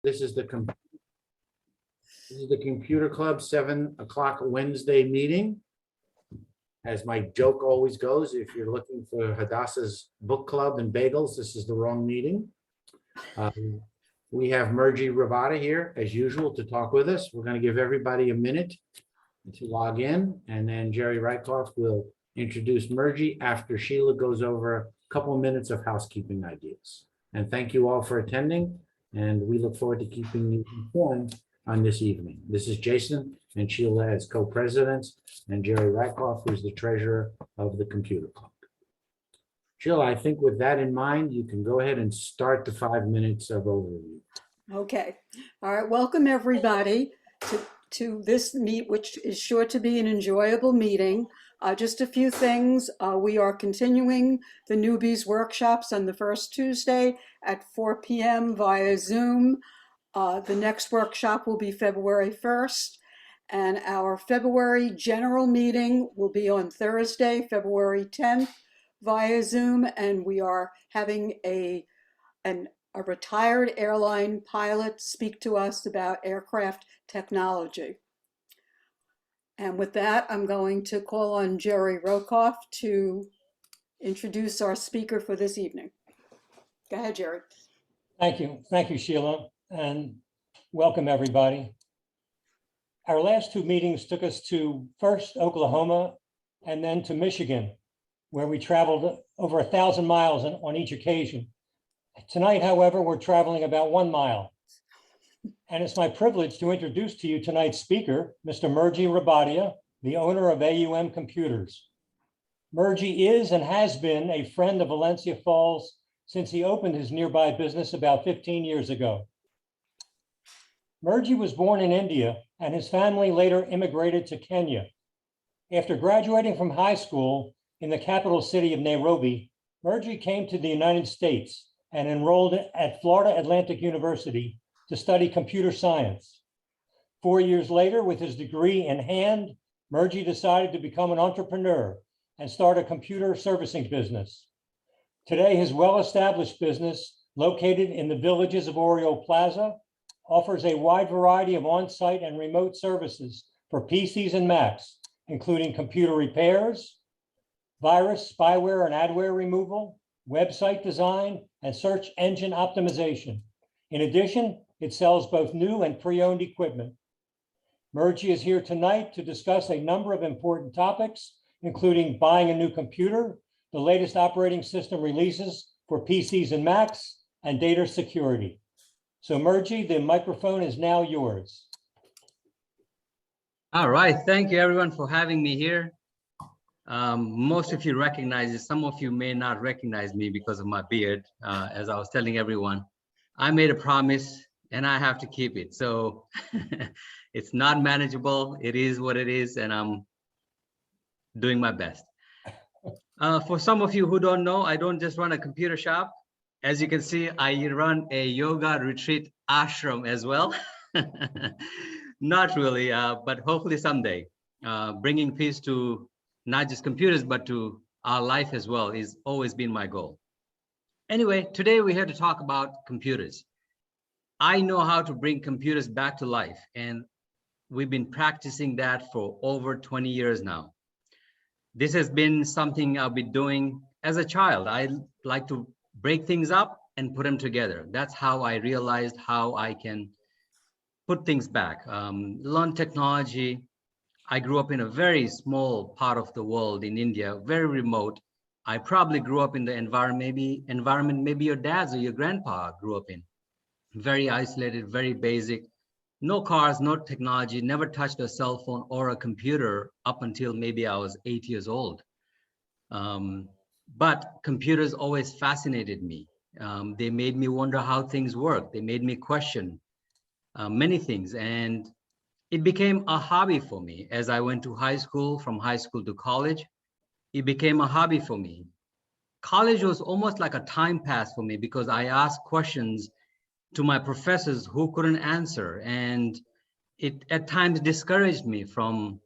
This is the Computer Club 7 o'clock Wednesday meeting. As my joke always goes, if you're looking for Hadassah's book club and bagels, this is the wrong meeting. We have Murji Rabadia here as usual to talk with us. We're going to give everybody a minute to log in, and then Jerry Rykoff will introduce Murji after Sheila goes over a couple of minutes of housekeeping ideas. And thank you all for attending, and we look forward to keeping you informed on this evening. This is Jason and Sheila as co-presidents, and Jerry Rykoff, who's the treasurer of the Computer Club. Sheila, I think with that in mind, you can go ahead and start the 5 minutes of overview. Okay. All right. Welcome everybody to this meet, which is sure to be an enjoyable meeting. Just a few things. We are continuing the newbies workshops on the first Tuesday at 4 p.m. via Zoom. The next workshop will be February 1st, and our February general meeting will be on Thursday, February 10th via Zoom, and we are having a retired airline pilot speak to us about aircraft technology. And with that, I'm going to call on Jerry Rykoff to introduce our speaker for this evening. Go ahead, Jerry. Thank you. Thank you, Sheila, and welcome everybody. Our last two meetings took us to first Oklahoma and then to Michigan, where we traveled over 1,000 miles on each occasion. Tonight, however, we're traveling about 1 mile. And it's my privilege to introduce to you tonight's speaker, Mr. Murji Rabadia, the owner of AUM Computers. Murji is and has been a friend of Valencia Falls since he opened his nearby business about 15 years ago. Murji was born in India, and his family later immigrated to Kenya. After graduating from high school in the capital city of Nairobi, Murji came to the United States and enrolled at Florida Atlantic University to study computer science. 4 years later, with his degree in hand, Murji decided to become an entrepreneur and start a computer servicing business. Today, his well-established business, located in the villages of Oriole Plaza, offers a wide variety of on-site and remote services for PCs and Macs, including computer repairs, virus, spyware, and adware removal, website design, and search engine optimization. In addition, it sells both new and pre-owned equipment. Murji is here tonight to discuss a number of important topics, including buying a new computer, the latest operating system releases for PCs and Macs, and data security. So Murji, the microphone is now yours. All right, thank you everyone for having me here. Most of you recognize it. Some of you may not recognize me because of my beard. As I was telling everyone, I made a promise and I have to keep it. So it's not manageable. It is what it is, and I'm doing my best. For some of you who don't know, I don't just run a computer shop. As you can see, I run a yoga retreat ashram as well. Not really, but hopefully someday. Bringing peace to not just computers, but to our life as well is always been my goal. Anyway, today we're here to talk about computers. I know how to bring computers back to life, and we've been practicing that for over 20 years now. This has been something I've been doing as a child. I like to break things up and put them together. That's how I realized how I can put things back, learn technology. I grew up in a very small part of the world in India, very remote. I probably grew up in the environment maybe your dad's or your grandpa grew up in. Very isolated, very basic. No cars, no technology, never touched a cell phone or a computer up until maybe I was 8 years old. But computers always fascinated me. They made me wonder how things work. They made me question many things. And it became a hobby for me as I went to high school, from high school to college. It became a hobby for me. College was almost like a time pass for me because I asked questions to my professors who couldn't answer. And it at times discouraged me from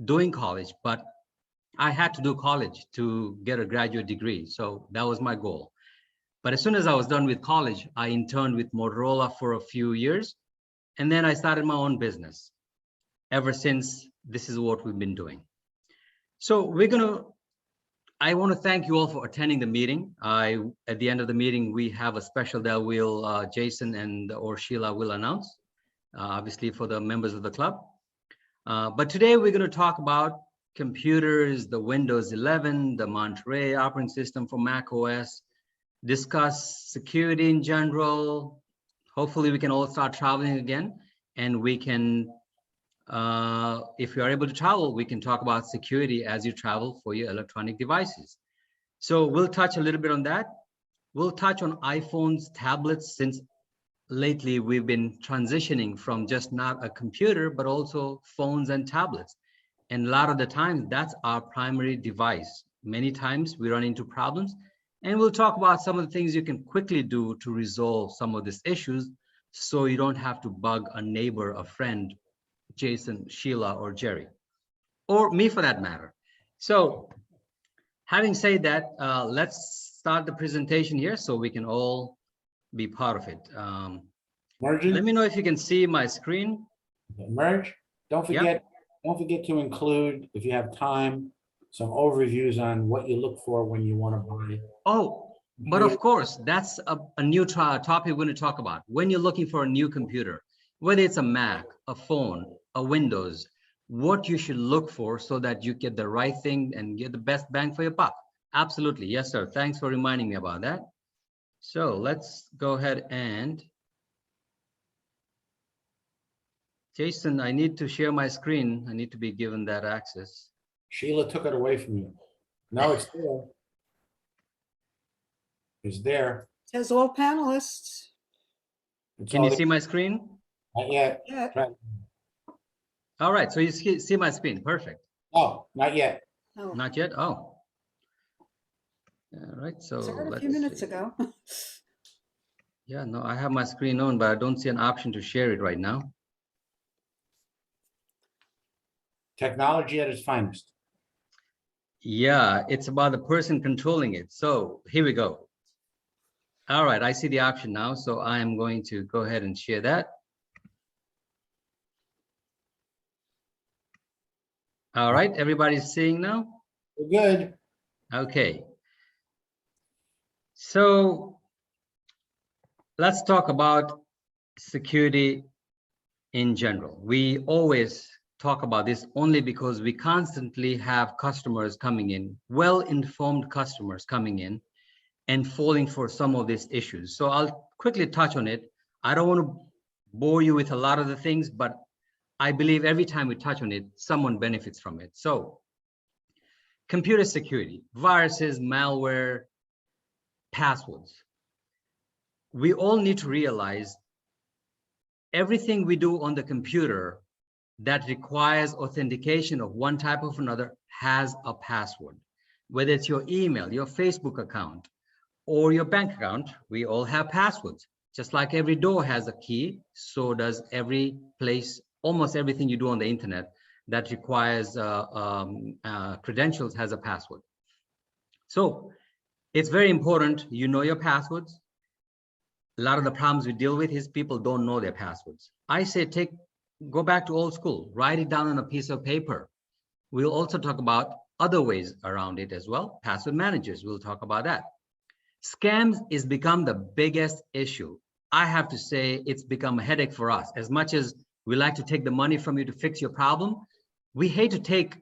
doing college, but I had to do college to get a graduate degree. So that was my goal. But as soon as I was done with college, I interned with Motorola for a few years. And then I started my own business. Ever since, this is what we've been doing. So I want to thank you all for attending the meeting. At the end of the meeting, we have a special that Jason or Sheila will announce, obviously for the members of the club. But today we're going to talk about computers, the Windows 11, the Monterey operating system for Mac OS, discuss security in general. Hopefully we can all start traveling again, and we can, if you are able to travel, we can talk about security as you travel for your electronic devices. So we'll touch a little bit on that. We'll touch on iPhones, tablets, since lately we've been transitioning from just not a computer, but also phones and tablets. And a lot of the times that's our primary device. Many times we run into problems, and we'll talk about some of the things you can quickly do to resolve some of these issues so you don't have to bug a neighbor, a friend, Jason, Sheila, or Jerry, or me for that matter. So having said that, let's start the presentation here so we can all be part of it. Murji? Let me know if you can see my screen. Merge. Don't forget to include, if you have time, some overviews on what you look for when you want to buy. Oh, but of course, that's a new topic we're going to talk about. When you're looking for a new computer, whether it's a Mac, a phone, a Windows, what you should look for so that you get the right thing and get the best bang for your buck. Absolutely. Yes, sir. Thanks for reminding me about that. So let's go ahead and Jason, I need to share my screen. I need to be given that access. Sheila took it away from you. No, it's there. It's there. Says all panelists. Can you see my screen? Not yet. Yeah. All right, so you see my screen. Perfect. Oh, not yet. Oh, Not yet? Oh. All right, so started a few minutes ago. Yeah, no, I have my screen on, but I don't see an option to share it right now. Technology at its finest. Yeah, it's about the person controlling it. So here we go. All right, I see the option now. So I am going to go ahead and share that. All right, everybody's seeing now? We're good. Okay. So let's talk about security in general. We always talk about this only because we constantly have customers coming in, well-informed customers coming in and falling for some of these issues. So I'll quickly touch on it. I don't want to bore you with a lot of the things, but I believe every time we touch on it, someone benefits from it. So computer security, viruses, malware, passwords. We all need to realize everything we do on the computer that requires authentication of one type or another has a password. Whether it's your email, your Facebook account, or your bank account, we all have passwords. Just like every door has a key, so does every place, almost everything you do on the internet that requires credentials has a password. So it's very important you know your passwords. A lot of the problems we deal with is people don't know their passwords. I say go back to old school, write it down on a piece of paper. We'll also talk about other ways around it as well. Password managers, we'll talk about that. Scams is become the biggest issue. I have to say it's become a headache for us. As much as we like to take the money from you to fix your problem, we hate to take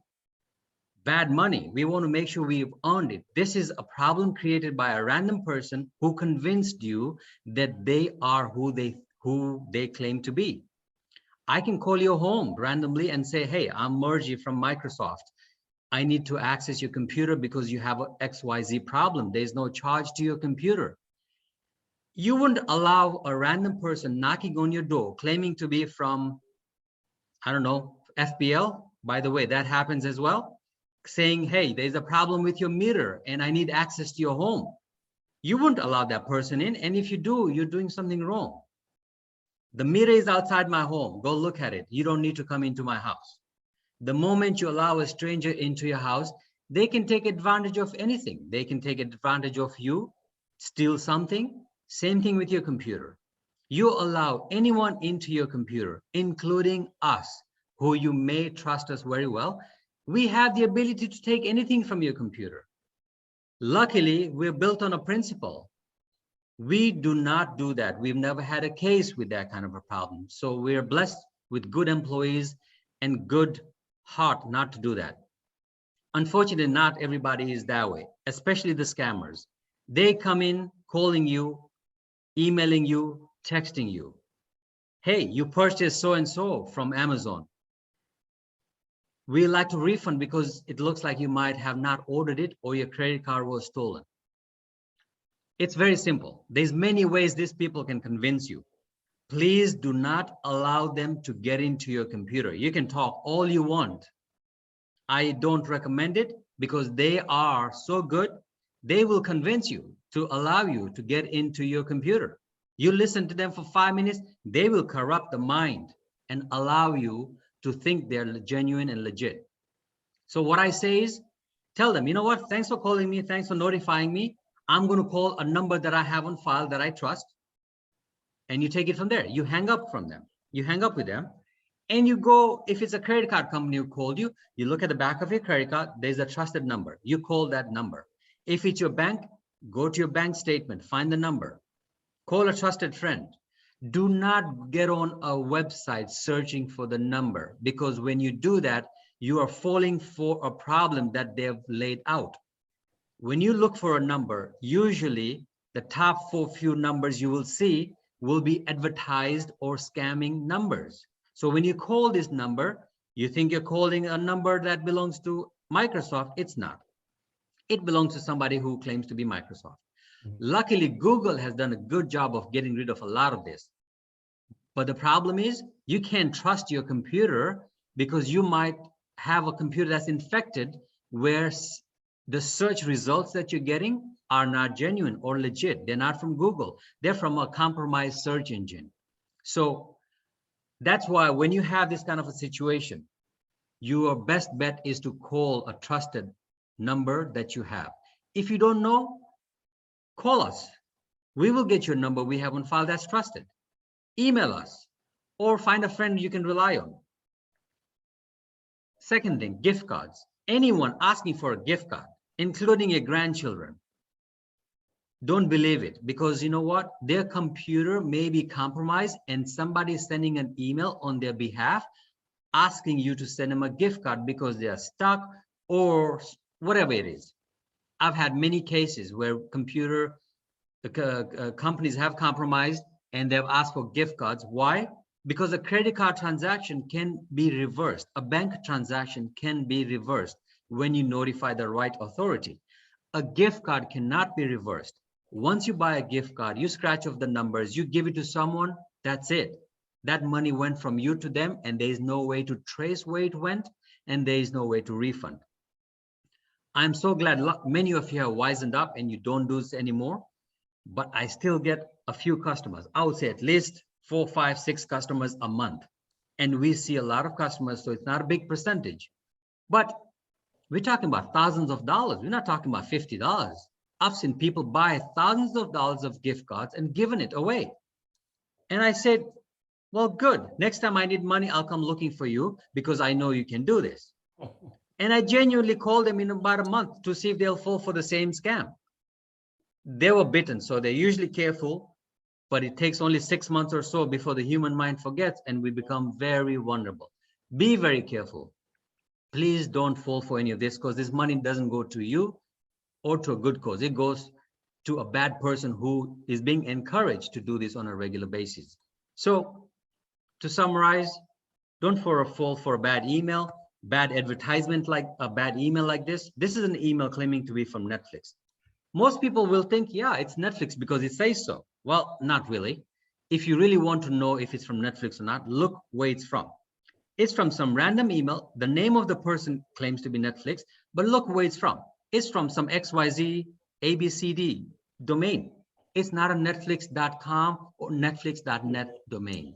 bad money. We want to make sure we've earned it. This is a problem created by a random person who convinced you that they are who they claim to be. I can call your home randomly and say, hey, I'm Murji from Microsoft. I need to access your computer because you have an XYZ problem. There's no charge to your computer. You wouldn't allow a random person knocking on your door, claiming to be from, I don't know, FBL. By the way, that happens as well. Saying, hey, there's a problem with your meter and I need access to your home. You wouldn't allow that person in. And if you do, you're doing something wrong. The meter is outside my home. Go look at it. You don't need to come into my house. The moment you allow a stranger into your house, they can take advantage of anything. They can take advantage of you steal something. Same thing with your computer. You allow anyone into your computer, including us, who you may trust us very well. We have the ability to take anything from your computer. Luckily, we're built on a principle. We do not do that. We've never had a case with that kind of a problem. So we're blessed with good employees and good heart not to do that. Unfortunately, not everybody is that way, especially the scammers. They come in calling you, emailing you, texting you. Hey, you purchased so-and-so from Amazon. We like to refund because it looks like you might have not ordered it or your credit card was stolen. It's very simple. There's many ways these people can convince you. Please do not allow them to get into your computer. You can talk all you want. I don't recommend it because they are so good. They will convince you to allow you to get into your computer. You listen to them for 5 minutes, they will corrupt the mind and allow you to think they're genuine and legit. So what I say is, tell them, you know what, thanks for calling me, thanks for notifying me. I'm going to call a number that I have on file that I trust. And you take it from there. You hang up from them. You hang up with them. And you go, if it's a credit card company who called you, you look at the back of your credit card, there's a trusted number. You call that number. If it's your bank, go to your bank statement, find the number. Call a trusted friend. Do not get on a website searching for the number, because when you do that, you are falling for a problem that they've laid out. When you look for a number, usually the top few numbers you will see will be advertised or scamming numbers. So when you call this number, you think you're calling a number that belongs to Microsoft. It's not. It belongs to somebody who claims to be Microsoft. Luckily, Google has done a good job of getting rid of a lot of this. But the problem is you can't trust your computer because you might have a computer that's infected where the search results that you're getting are not genuine or legit. They're not from Google. They're from a compromised search engine. So that's why when you have this kind of a situation, your best bet is to call a trusted number that you have. If you don't know, call us. We will get your number we have on file that's trusted. Email us or find a friend you can rely on. Second thing, gift cards. Anyone asking for a gift card, including your grandchildren, don't believe it, because you know what? Their computer may be compromised and somebody is sending an email on their behalf asking you to send them a gift card because they are stuck or whatever it is. I've had many cases where companies have compromised and they've asked for gift cards. Why? Because a credit card transaction can be reversed. A bank transaction can be reversed when you notify the right authority. A gift card cannot be reversed. Once you buy a gift card, you scratch off the numbers, you give it to someone, that's it. That money went from you to them, and there is no way to trace where it went, and there is no way to refund. I'm so glad many of you have wisened up and you don't do this anymore, but I still get a few customers. I would say at least 4, 5, 6 customers a month. And we see a lot of customers, so it's not a big percentage. But we're talking about thousands of dollars. We're not talking about $50. I've seen people buy thousands of dollars of gift cards and given it away. And I said, well, good. Next time I need money, I'll come looking for you because I know you can do this. And I genuinely called them in about a month to see if they'll fall for the same scam. They were bitten, so they're usually careful, but it takes only 6 months or so before the human mind forgets and we become very vulnerable. Be very careful. Please don't fall for any of this, because this money doesn't go to you or to a good cause. It goes to a bad person who is being encouraged to do this on a regular basis. So to summarize, don't fall for a bad email, bad advertisement, like a bad email like this. This is an email claiming to be from Netflix. Most people will think, yeah, it's Netflix because it says so. Well, not really. If you really want to know if it's from Netflix or not, look where it's from. It's from some random email. The name of the person claims to be Netflix, but look where it's from. It's from some XYZ ABCD domain. It's not a netflix.com or netflix.net domain.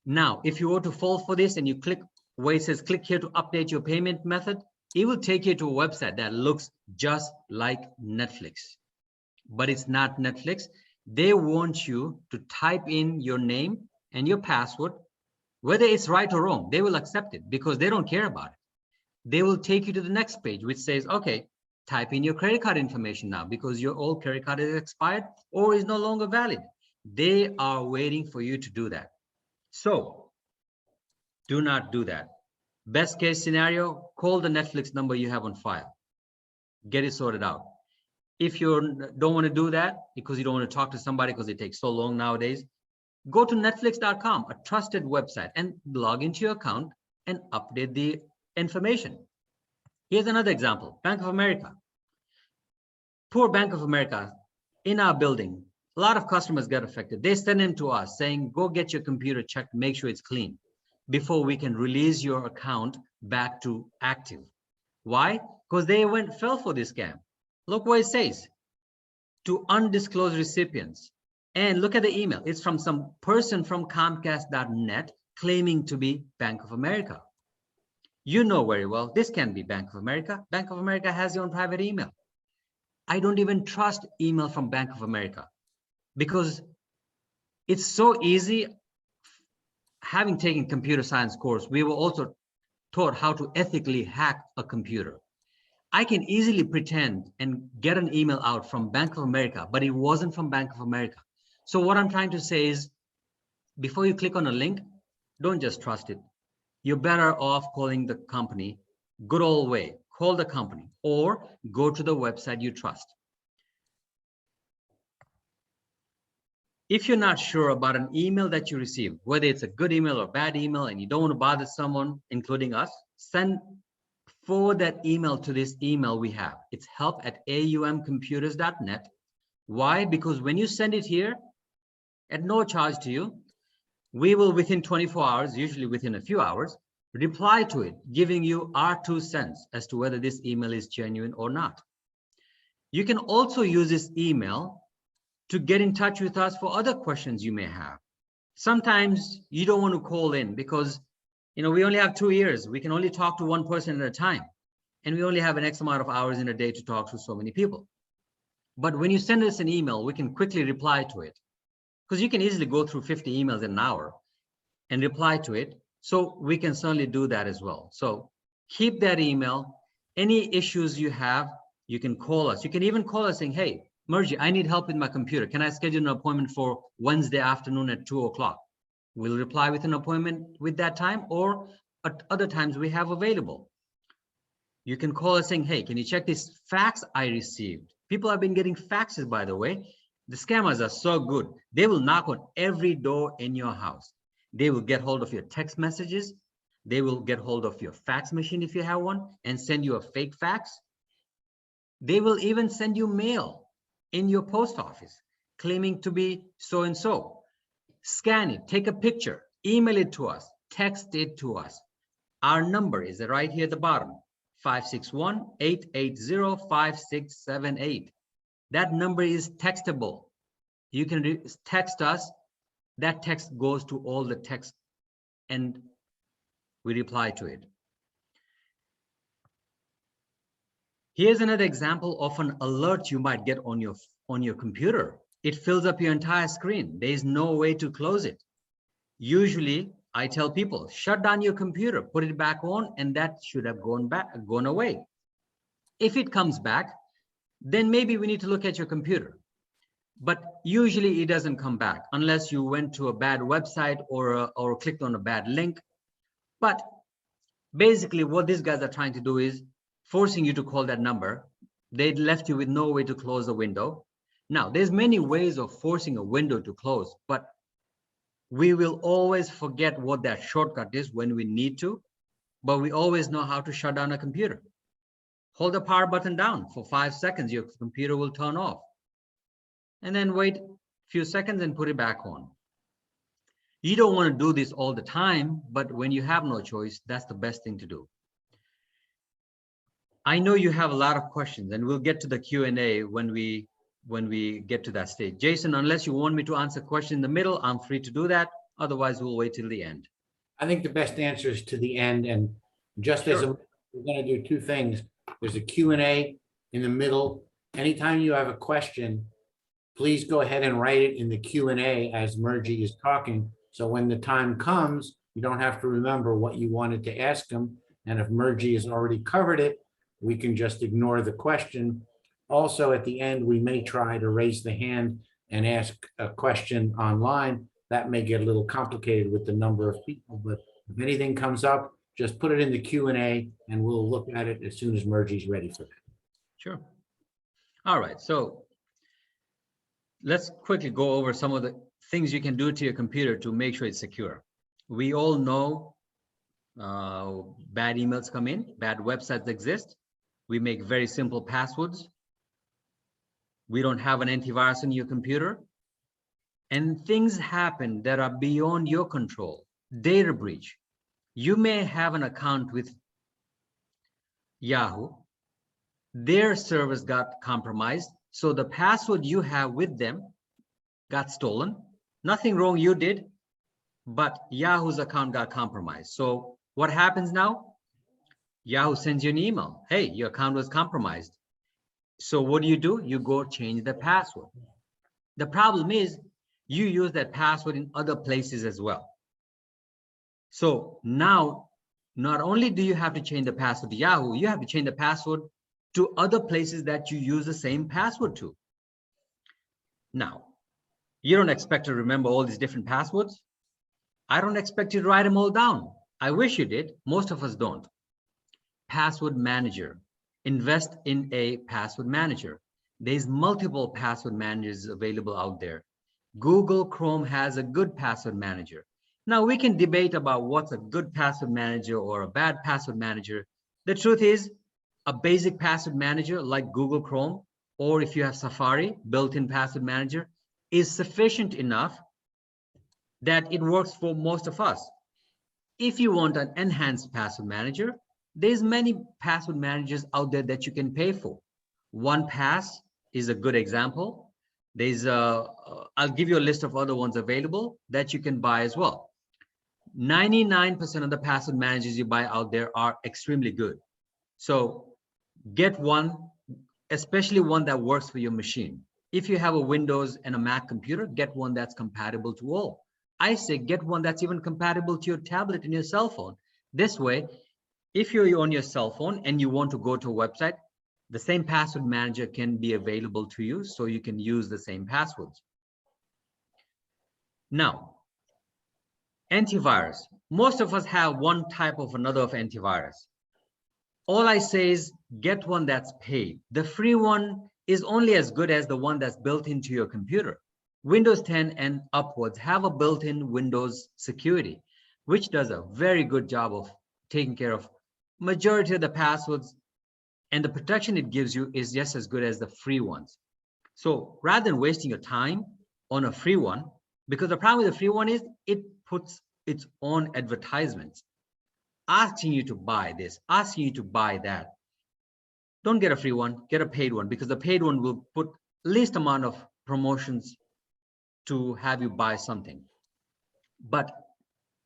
Now, if you were to fall for this and you click where it says click here to update your payment method, it will take you to a website that looks just like Netflix. but it's not Netflix. They want you to type in your name and your password, whether it's right or wrong. They will accept it because they don't care about it. They will take you to the next page, which says, okay, type in your credit card information now because your old credit card is expired or is no longer valid. They are waiting for you to do that. So do not do that. Best case scenario, call the Netflix number you have on file. Get it sorted out. If you don't want to do that because you don't want to talk to somebody because it takes so long nowadays, go to netflix.com, a trusted website, and log into your account and update the information. Here's another example, Bank of America. Poor Bank of America, in our building, a lot of customers get affected. They send them to us saying, go get your computer checked, make sure it's clean before we can release your account back to active. Why? Because they fell for this scam. Look what it says, to undisclosed recipients. And look at the email. It's from some person from Comcast.net claiming to be Bank of America. You know very well, this can be Bank of America. Bank of America has your own private email. I don't even trust email from Bank of America because it's so easy. Having taken computer science course, we were also taught how to ethically hack a computer. I can easily pretend and get an email out from Bank of America, but it wasn't from Bank of America. So what I'm trying to say is, before you click on a link, don't just trust it. You're better off calling the company, good old way, call the company or go to the website you trust. If you're not sure about an email that you receive, whether it's a good email or bad email, and you don't want to bother someone, including us, forward that email to this email we have. It's help@aumcomputers.net. Why? Because when you send it here, at no charge to you, we will within 24 hours, usually within a few hours, reply to it, giving you our 2 cents as to whether this email is genuine or not. You can also use this email to get in touch with us for other questions you may have. Sometimes you don't want to call in because we only have 2 ears. We can only talk to one person at a time. And we only have an X amount of hours in a day to talk to so many people. But when you send us an email, we can quickly reply to it. Because you can easily go through 50 emails in an hour and reply to it. So we can certainly do that as well. So keep that email. Any issues you have, you can call us. You can even call us saying, hey, Murji, I need help with my computer. Can I schedule an appointment for Wednesday afternoon at 2 o'clock? We'll reply with an appointment with that time or at other times we have available. You can call us saying, hey, can you check this fax I received? People have been getting faxes, by the way. The scammers are so good. They will knock on every door in your house. They will get hold of your text messages. They will get hold of your fax machine if you have one and send you a fake fax. They will even send you mail in your post office claiming to be so-and-so. Scan it, take a picture, email it to us, text it to us. Our number is right here at the bottom, 561-880-5678. That number is textable. You can text us. That text goes to all the text and we reply to it. Here's another example of an alert you might get on your computer. It fills up your entire screen. There is no way to close it. Usually, I tell people, shut down your computer, put it back on, and that should have gone away. If it comes back, then maybe we need to look at your computer. But usually it doesn't come back unless you went to a bad website or clicked on a bad link. But basically what these guys are trying to do is forcing you to call that number. They left you with no way to close the window. Now, there's many ways of forcing a window to close, but we will always forget what that shortcut is when we need to, but we always know how to shut down a computer. Hold the power button down for 5 seconds, your computer will turn off. And then wait a few seconds and put it back on. You don't want to do this all the time, but when you have no choice, that's the best thing to do. I know you have a lot of questions and we'll get to the Q&A when we get to that stage. Jason, unless you want me to answer questions in the middle, I'm free to do that. Otherwise, we'll wait till the end. I think the best answer is to the end. And just as we're going to do 2 things. There's a Q&A in the middle. Anytime you have a question, please go ahead and write it in the Q&A as Murji is talking. So when the time comes, you don't have to remember what you wanted to ask him. And if Murji has already covered it, we can just ignore the question. Also, at the end, we may try to raise the hand and ask a question online. That may get a little complicated with the number of people, but if anything comes up, just put it in the Q&A and we'll look at it as soon as Murji's ready for that. Sure. All right, so let's quickly go over some of the things you can do to your computer to make sure it's secure. We all know bad emails come in, bad websites exist. We make very simple passwords. We don't have an antivirus on your computer. And things happen that are beyond your control. Data breach. You may have an account with Yahoo. Their servers got compromised. So the password you have with them got stolen. Nothing wrong you did, but Yahoo's account got compromised. So what happens now? Yahoo sends you an email. Hey, your account was compromised. So what do? You go change the password. The problem is you use that password in other places as well. So now, not only do you have to change the password to Yahoo, you have to change the password to other places that you use the same password to. Now, you don't expect to remember all these different passwords. I don't expect you to write them all down. I wish you did. Most of us don't. Password manager. Invest in a password manager. There's multiple password managers available out there. Google Chrome has a good password manager. Now we can debate about what's a good password manager or a bad password manager. The truth is, a basic password manager like Google Chrome, or if you have Safari, built-in password manager, is sufficient enough that it works for most of us. If you want an enhanced password manager, there's many password managers out there that you can pay for. 1Pass is a good example. There's I'll give you a list of other ones available that you can buy as well. 99% of the password managers you buy out there are extremely good. So get one, especially one that works for your machine. If you have a Windows and a Mac computer, get one that's compatible to all. I say get one that's even compatible to your tablet and your cell phone. This way, if you're on your cell phone and you want to go to a website, the same password manager can be available to you, so you can use the same passwords. Now, antivirus. Most of us have one type of another of antivirus. All I say is get one that's paid. The free one is only as good as the one that's built into your computer. Windows 10 and upwards have a built-in Windows security, which does a very good job of taking care of majority of the passwords, and the protection it gives you is just as good as the free ones. So rather than wasting your time on a free one, because the problem with the free one is it puts its own advertisements, asking you to buy this, asking you to buy that. Don't get a free one, get a paid one, because the paid one will put least amount of promotions to have you buy something. But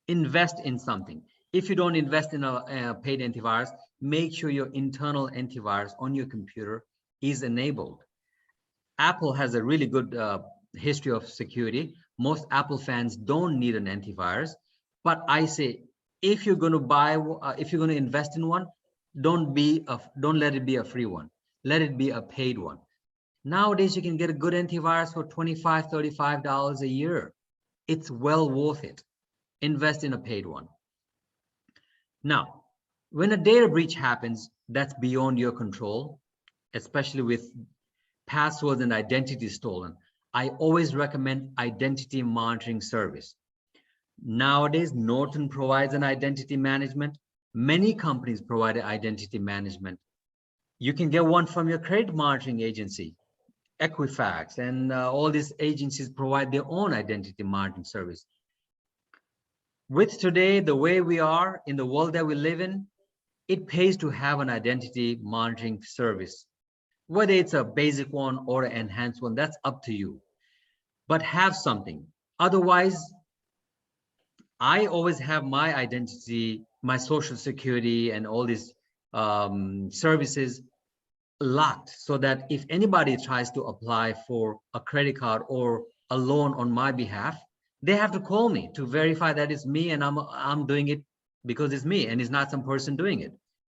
invest in something. If you don't invest in a paid antivirus, make sure your internal antivirus on your computer is enabled. Apple has a really good history of security. Most Apple fans don't need an antivirus, but I say if you're going to buy, if you're going to invest in one, don't let it be a free one. Let it be a paid one. Nowadays, you can get a good antivirus for $25, $35 a year. It's well worth it. Invest in a paid one. Now, when a data breach happens, that's beyond your control, especially with passwords and identity stolen. I always recommend identity monitoring service. Nowadays, Norton provides an identity management. Many companies provide identity management. You can get one from your credit monitoring agency, Equifax, and all these agencies provide their own identity monitoring service. With today, the way we are in the world that we live in, it pays to have an identity monitoring service. Whether it's a basic one or an enhanced one, that's up to you. But have something. Otherwise, I always have my identity, my social security, and all these services locked so that if anybody tries to apply for a credit card or a loan on my behalf, they have to call me to verify that it's me and I'm doing it because it's me and it's not some person doing it.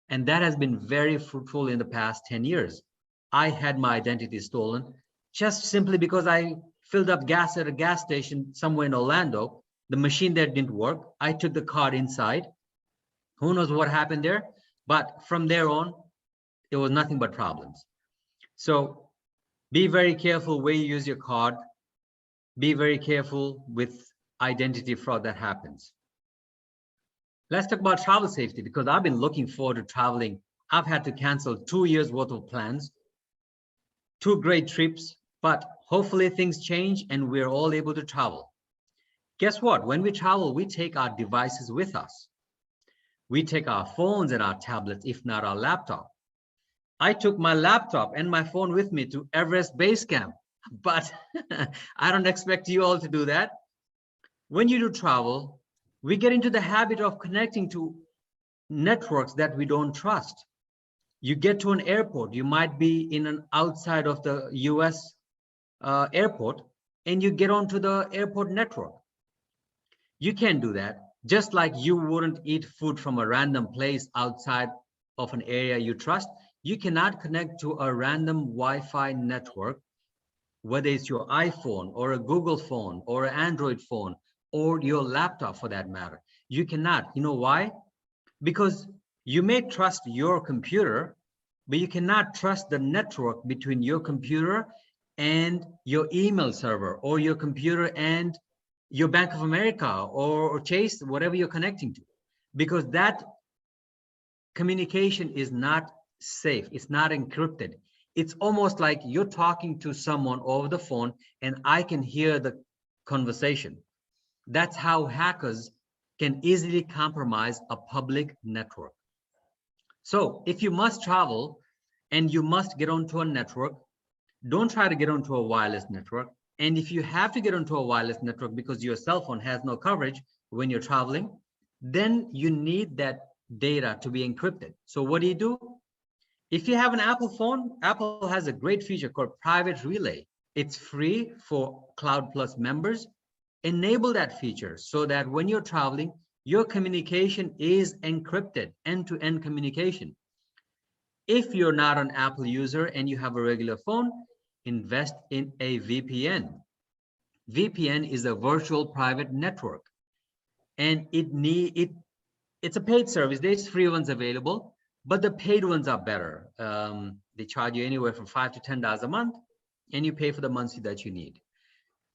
And that has been very fruitful in the past 10 years. I had my identity stolen just simply because I filled up gas at a gas station somewhere in Orlando. The machine there didn't work. I took the card inside. Who knows what happened there? But from there on, it was nothing but problems. So be very careful where you use your card. Be very careful with identity fraud that happens. Let's talk about travel safety, because I've been looking forward to traveling. I've had to cancel 2 years worth of plans, 2 great trips, but hopefully things change and we're all able to travel. Guess what? When we travel, we take our devices with us. We take our phones and our tablets, if not our laptop. I took my laptop and my phone with me to Everest Base Camp, but I don't expect you all to do that. When you do travel, we get into the habit of connecting to networks that we don't trust. You get to an airport, you might be in an outside of the US airport, and you get onto the airport network. You can't do that. Just like you wouldn't eat food from a random place outside of an area you trust, you cannot connect to a random Wi-Fi network, whether it's your iPhone or a Google phone or an Android phone or your laptop for that matter. You cannot. You know why? Because you may trust your computer, but you cannot trust the network between your computer and your email server, or your computer and your Bank of America or Chase, whatever you're connecting to, because that communication is not safe. It's not encrypted. It's almost like you're talking to someone over the phone and I can hear the conversation. That's how hackers can easily compromise a public network. So if you must travel and you must get onto a network, don't try to get onto a wireless network. And if you have to get onto a wireless network because your cell phone has no coverage when you're traveling, then you need that data to be encrypted. So what do? If you have an Apple phone, Apple has a great feature called Private Relay. It's free for Cloud Plus members. Enable that feature so that when you're traveling, your communication is encrypted, end-to-end communication. If you're not an Apple user and you have a regular phone, invest in a VPN. VPN is a virtual private network, and it's a paid service. There's free ones available, but the paid ones are better. They charge you anywhere from $5 to $10 a month, and you pay for the monthly that you need.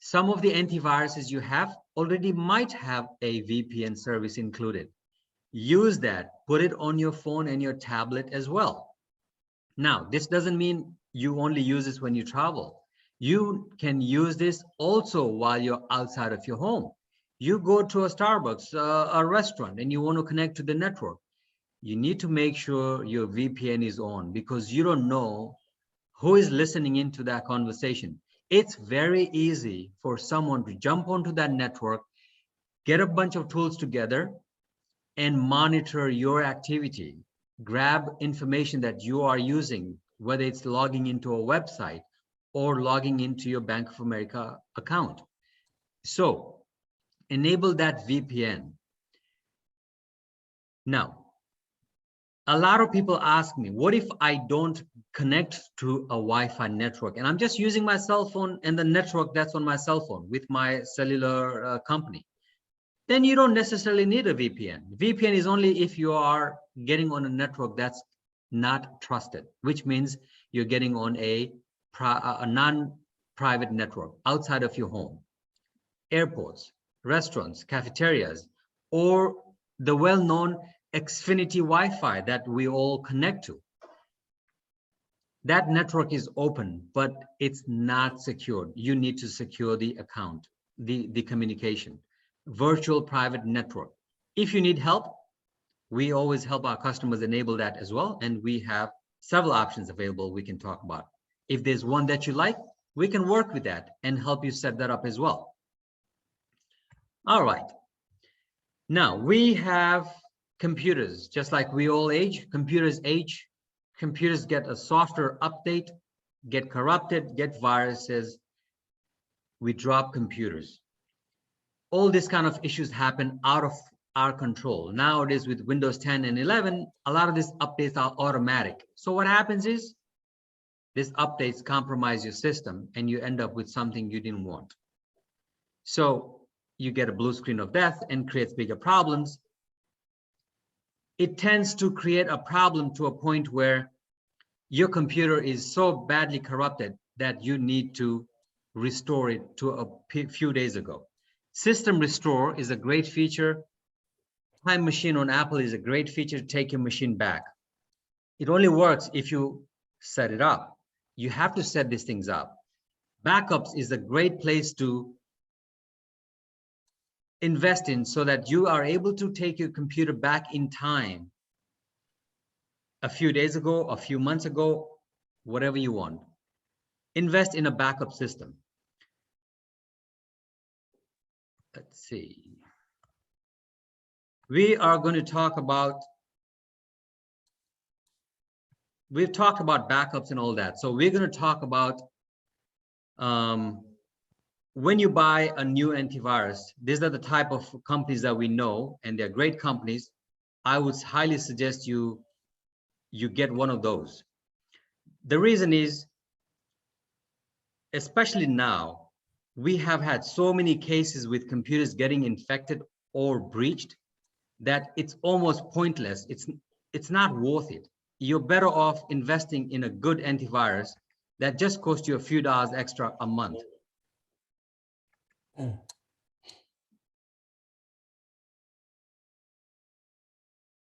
Some of the antiviruses you have already might have a VPN service included. Use that, put it on your phone and your tablet as well. Now, this doesn't mean you only use this when you travel. You can use this also while you're outside of your home. You go to a Starbucks, a restaurant, and you want to connect to the network. You need to make sure your VPN is on, because you don't know who is listening into that conversation. It's very easy for someone to jump onto that network, get a bunch of tools together, and monitor your activity. Grab information that you are using, whether it's logging into a website or logging into your Bank of America account. So enable that VPN. Now, a lot of people ask me, what if I don't connect to a Wi-Fi network and I'm just using my cell phone and the network that's on my cell phone with my cellular company? Then you don't necessarily need a VPN. VPN is only if you are getting on a network that's not trusted, which means you're getting on a non-private network outside of your home. Airports, restaurants, cafeterias, or the well-known Xfinity Wi-Fi that we all connect to. That network is open, but it's not secured. You need to secure the account, the communication. Virtual private network. If you need help, we always help our customers enable that as well, and we have several options available we can talk about. If there's one that you like, we can work with that and help you set that up as well. All right. Now we have computers, just like we all age. Computers age, computers get a software update, get corrupted, get viruses, we drop computers. All these kind of issues happen out of our control. Nowadays with Windows 10 and 11, a lot of these updates are automatic. So what happens is these updates compromise your system and you end up with something you didn't want. So you get a blue screen of death and creates bigger problems. It tends to create a problem to a point where your computer is so badly corrupted that you need to restore it to a few days ago. System restore is a great feature. Time Machine on Apple is a great feature to take your machine back. It only works if you set it up. You have to set these things up. Backups is a great place to invest in so that you are able to take your computer back in time. A few days ago, a few months ago, whatever you want. Invest in a backup system. Let's see. We are going to talk about, we've talked about backups and all that. So we're going to talk about when you buy a new antivirus, these are the type of companies that we know, and they're great companies. I would highly suggest you get one of those. The reason is, especially now, we have had so many cases with computers getting infected or breached that it's almost pointless. It's not worth it. You're better off investing in a good antivirus that just costs you a few dollars extra a month.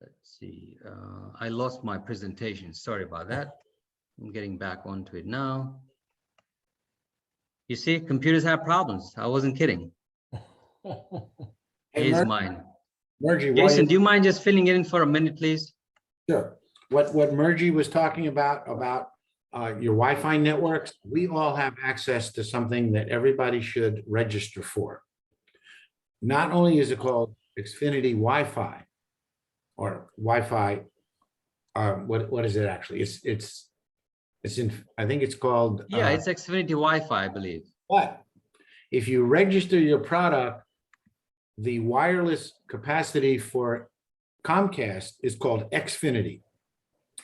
Let's see, I lost my presentation. Sorry about that. I'm getting back onto it now. You see, computers have problems. I wasn't kidding. Hey, Here's mine. Murji, Jason, do you mind just filling it in for a minute, please? Sure. What Murji was talking about your Wi-Fi networks, we all have access to something that everybody should register for. Not only is it called Xfinity Wi-Fi or Wi-Fi, what is it actually? It's in, I think it's called. Yeah, it's Xfinity Wi-Fi, I believe. But if you register your product, the wireless capacity for Comcast is called Xfinity.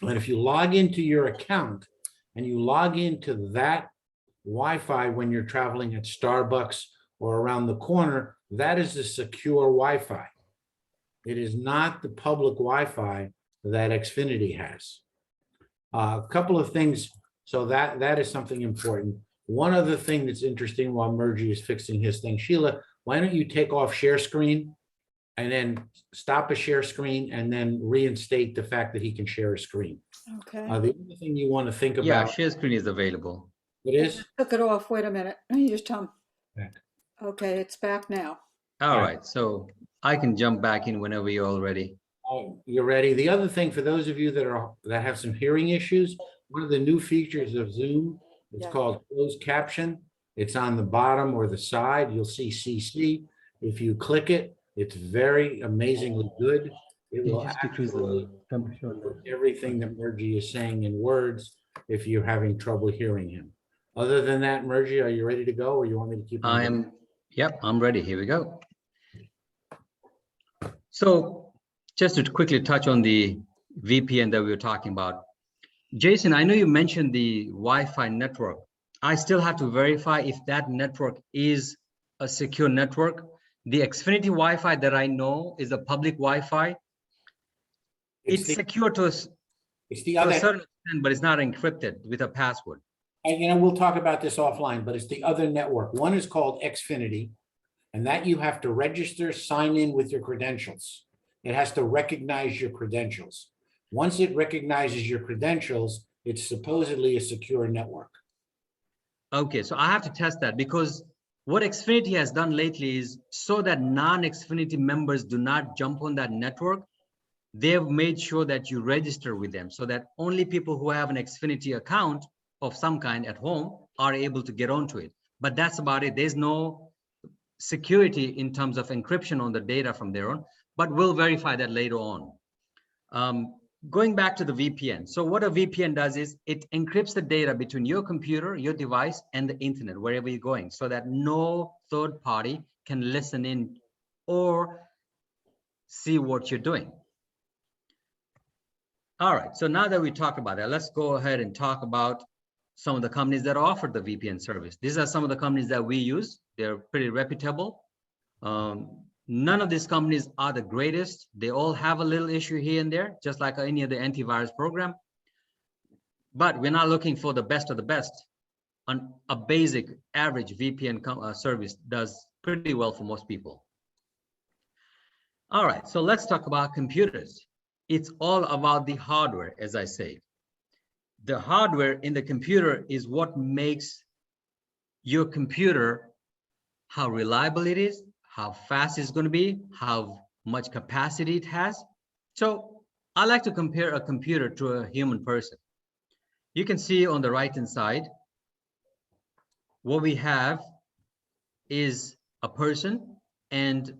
And if you log into your account and you log into that Wi-Fi when you're traveling at Starbucks or around the corner, that is the secure Wi-Fi. It is not the public Wi-Fi that Xfinity has. A couple of things, so that is something important. One other thing that's interesting while Murji is fixing his thing, Sheila, why don't you take off share screen and then stop a share screen and then reinstate the fact that he can share a screen. Okay. The other thing you want to think about. Yeah, share screen is available. It is? Took it off. Wait a minute. Let me just tell him. Back. Okay, it's back now. All Yeah. right, so I can jump back in whenever you're all ready. You're ready. The other thing for those of you that have some hearing issues, one of the new features of Zoom, it's Yeah. called closed caption. It's on the bottom or the side. You'll see CC. If you click it, it's very amazingly good. It will actually put everything that Murji is saying in words if you're having trouble hearing him. Other than that, Murji, are you ready to go or you want me to keep on? Yep, I'm ready. Here we go. So just to quickly touch on the VPN that we were talking about. Jason, I know you mentioned the Wi-Fi network. I still have to verify if that network is a secure network. The Xfinity Wi-Fi that I know is a public Wi-Fi. It's secure to a certain extent, but it's not encrypted with a password. And we'll talk about this offline, but it's the other network. One is called Xfinity, and that you have to register, sign in with your credentials. It has to recognize your credentials. Once it recognizes your credentials, it's supposedly a secure network. Okay, so I have to test that because what Xfinity has done lately is so that non-Xfinity members do not jump on that network, they've made sure that you register with them so that only people who have an Xfinity account of some kind at home are able to get onto it. But that's about it. There's no security in terms of encryption on the data from their own, but we'll verify that later on. Going back to the VPN. So what a VPN does is it encrypts the data between your computer, your device, and the internet, wherever you're going, so that no third party can listen in or see what you're doing. All right, so now that we talked about that, let's go ahead and talk about some of the companies that offer the VPN service. These are some of the companies that we use. They're pretty reputable. None of these companies are the greatest. They all have a little issue here and there, just like any other antivirus program. But we're not looking for the best of the best. A basic average VPN service does pretty well for most people. All right, so let's talk about computers. It's all about the hardware, as I say. The hardware in the computer is what makes your computer, how reliable it is, how fast it's going to be, how much capacity it has. So I like to compare a computer to a human person. You can see on the right-hand side, what we have is a person and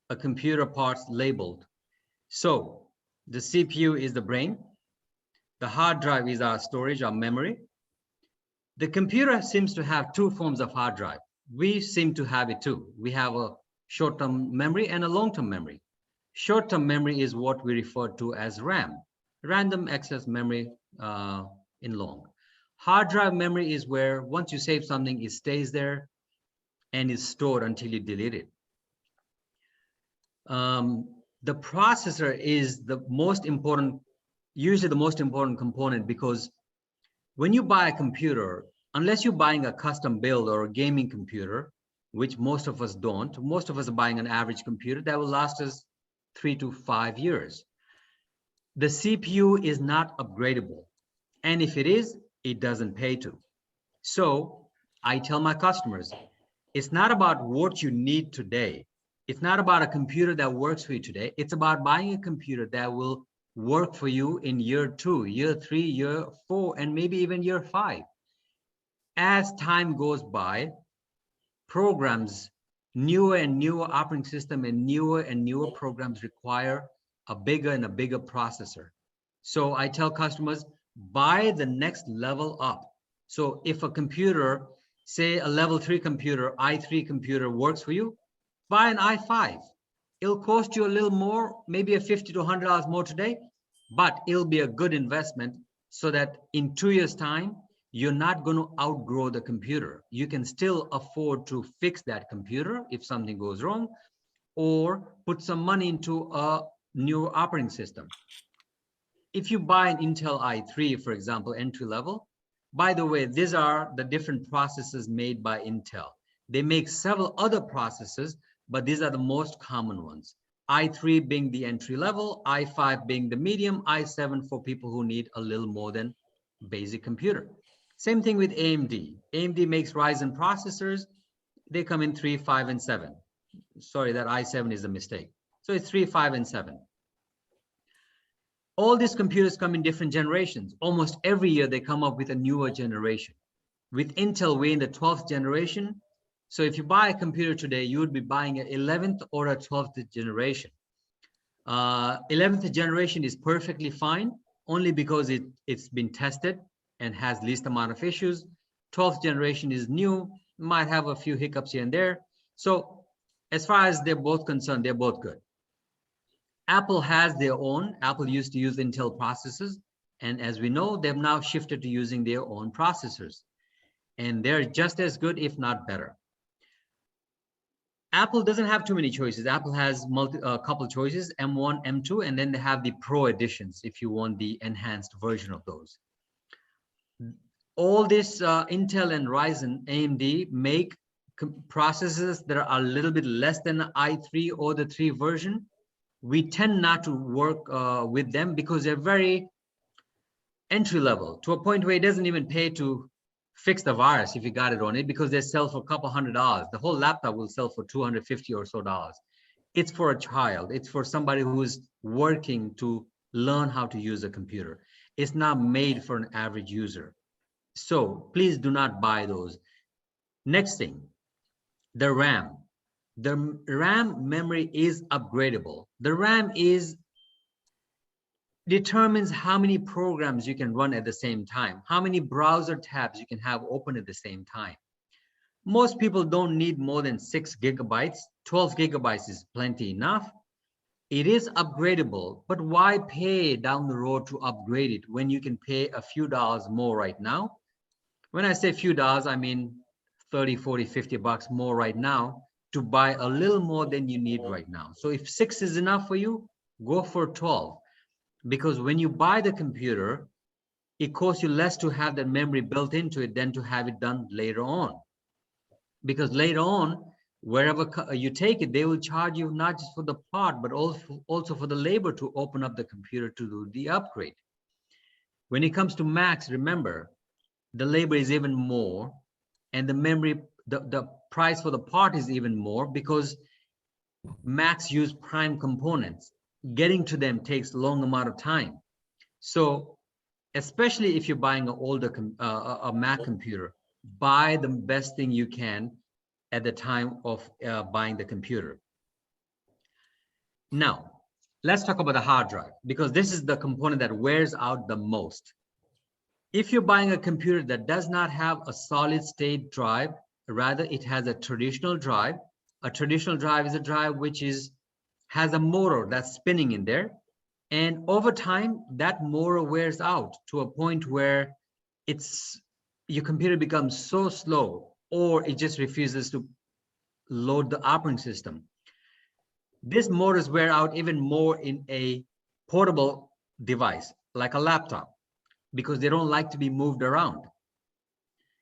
a computer parts labeled. So the CPU is the brain. The hard drive is our storage, our memory. The computer seems to have two forms of hard drive. We seem to have it too. We have a short-term memory and a long-term memory. Short-term memory is what we refer to as RAM, random access memory in long. Hard drive memory is where once you save something, it stays there and is stored until you delete it. The processor is the most important, usually the most important component, because when you buy a computer, unless you're buying a custom build or a gaming computer, which most of us don't, most of us are buying an average computer that will last us 3 to 5 years. The CPU is not upgradable. And if it is, it doesn't pay to. So I tell my customers, it's not about what you need today. It's not about a computer that works for you today. It's about buying a computer that will work for you in year 2, year 3, year 4, and maybe even year 5. As time goes by, programs, newer and newer operating system and newer programs require a bigger and a bigger processor. So I tell customers, buy the next level up. So if a computer, say a level 3 computer, i3 computer works for you, buy an i5. It'll cost you a little more, maybe a $50 to $100 more today, but it'll be a good investment so that in 2 years' time, you're not going to outgrow the computer. You can still afford to fix that computer if something goes wrong, or put some money into a new operating system. If you buy an Intel i3, for example, entry level, by the way, these are the different processors made by Intel. They make several other processors, but these are the most common ones. i3 being the entry level, i5 being the medium, i7 for people who need a little more than basic computer. Same thing with AMD. AMD makes Ryzen processors. They come in 3, 5, and 7. Sorry, that i7 is a mistake. So it's 3, 5, and 7. All these computers come in different generations. Almost every year they come up with a newer generation. With Intel, we're in the 12th generation. So if you buy a computer today, you would be buying an 11th or a 12th generation. 11th generation is perfectly fine, only because it's been tested and has least amount of issues. 12th generation is new, might have a few hiccups here and there. So as far as they're both concerned, they're both good. Apple has their own. Apple used to use Intel processors. And as we know, they've now shifted to using their own processors. And they're just as good, if not better. Apple doesn't have too many choices. Apple has a couple choices, M1, M2, and then they have the Pro editions if you want the enhanced version of those. All this Intel and Ryzen, AMD make processors that are a little bit less than the i3 or the 3 version. We tend not to work with them because they're very entry level, to a point where it doesn't even pay to fix the virus if you got it on it, because they sell for a couple $100. The whole laptop will sell for $250 or so. It's for a child. It's for somebody who is working to learn how to use a computer. It's not made for an average user. So please do not buy those. Next thing, the RAM. The RAM memory is upgradable. The RAM is determines how many programs you can run at the same time, how many browser tabs you can have open at the same time. Most people don't need more than 6 gigabytes. 12 gigabytes is plenty enough. It is upgradable, but why pay down the road to upgrade it when you can pay a few dollars more right now? When I say few dollars, I mean 30, 40, 50 bucks more right now to buy a little more than you need right now. So if 6 is enough for you, go for 12. Because when you buy the computer, it costs you less to have that memory built into it than to have it done later on. Because later on, wherever you take it, they will charge you not just for the part, but also for the labor to open up the computer to do the upgrade. When it comes to Macs, remember, the labor is even more, and the memory, the price for the part is even more, because Macs use prime components. Getting to them takes a long amount of time. So especially if you're buying an older a Mac computer, buy the best thing you can at the time of buying the computer. Now, let's talk about the hard drive, because this is the component that wears out the most. If you're buying a computer that does not have a solid state drive, rather it has a traditional drive. A traditional drive is a drive which has a motor that's spinning in there. And over time, that motor wears out to a point where your computer becomes so slow, or it just refuses to load the operating system. These motors wear out even more in a portable device, like a laptop, because they don't like to be moved around.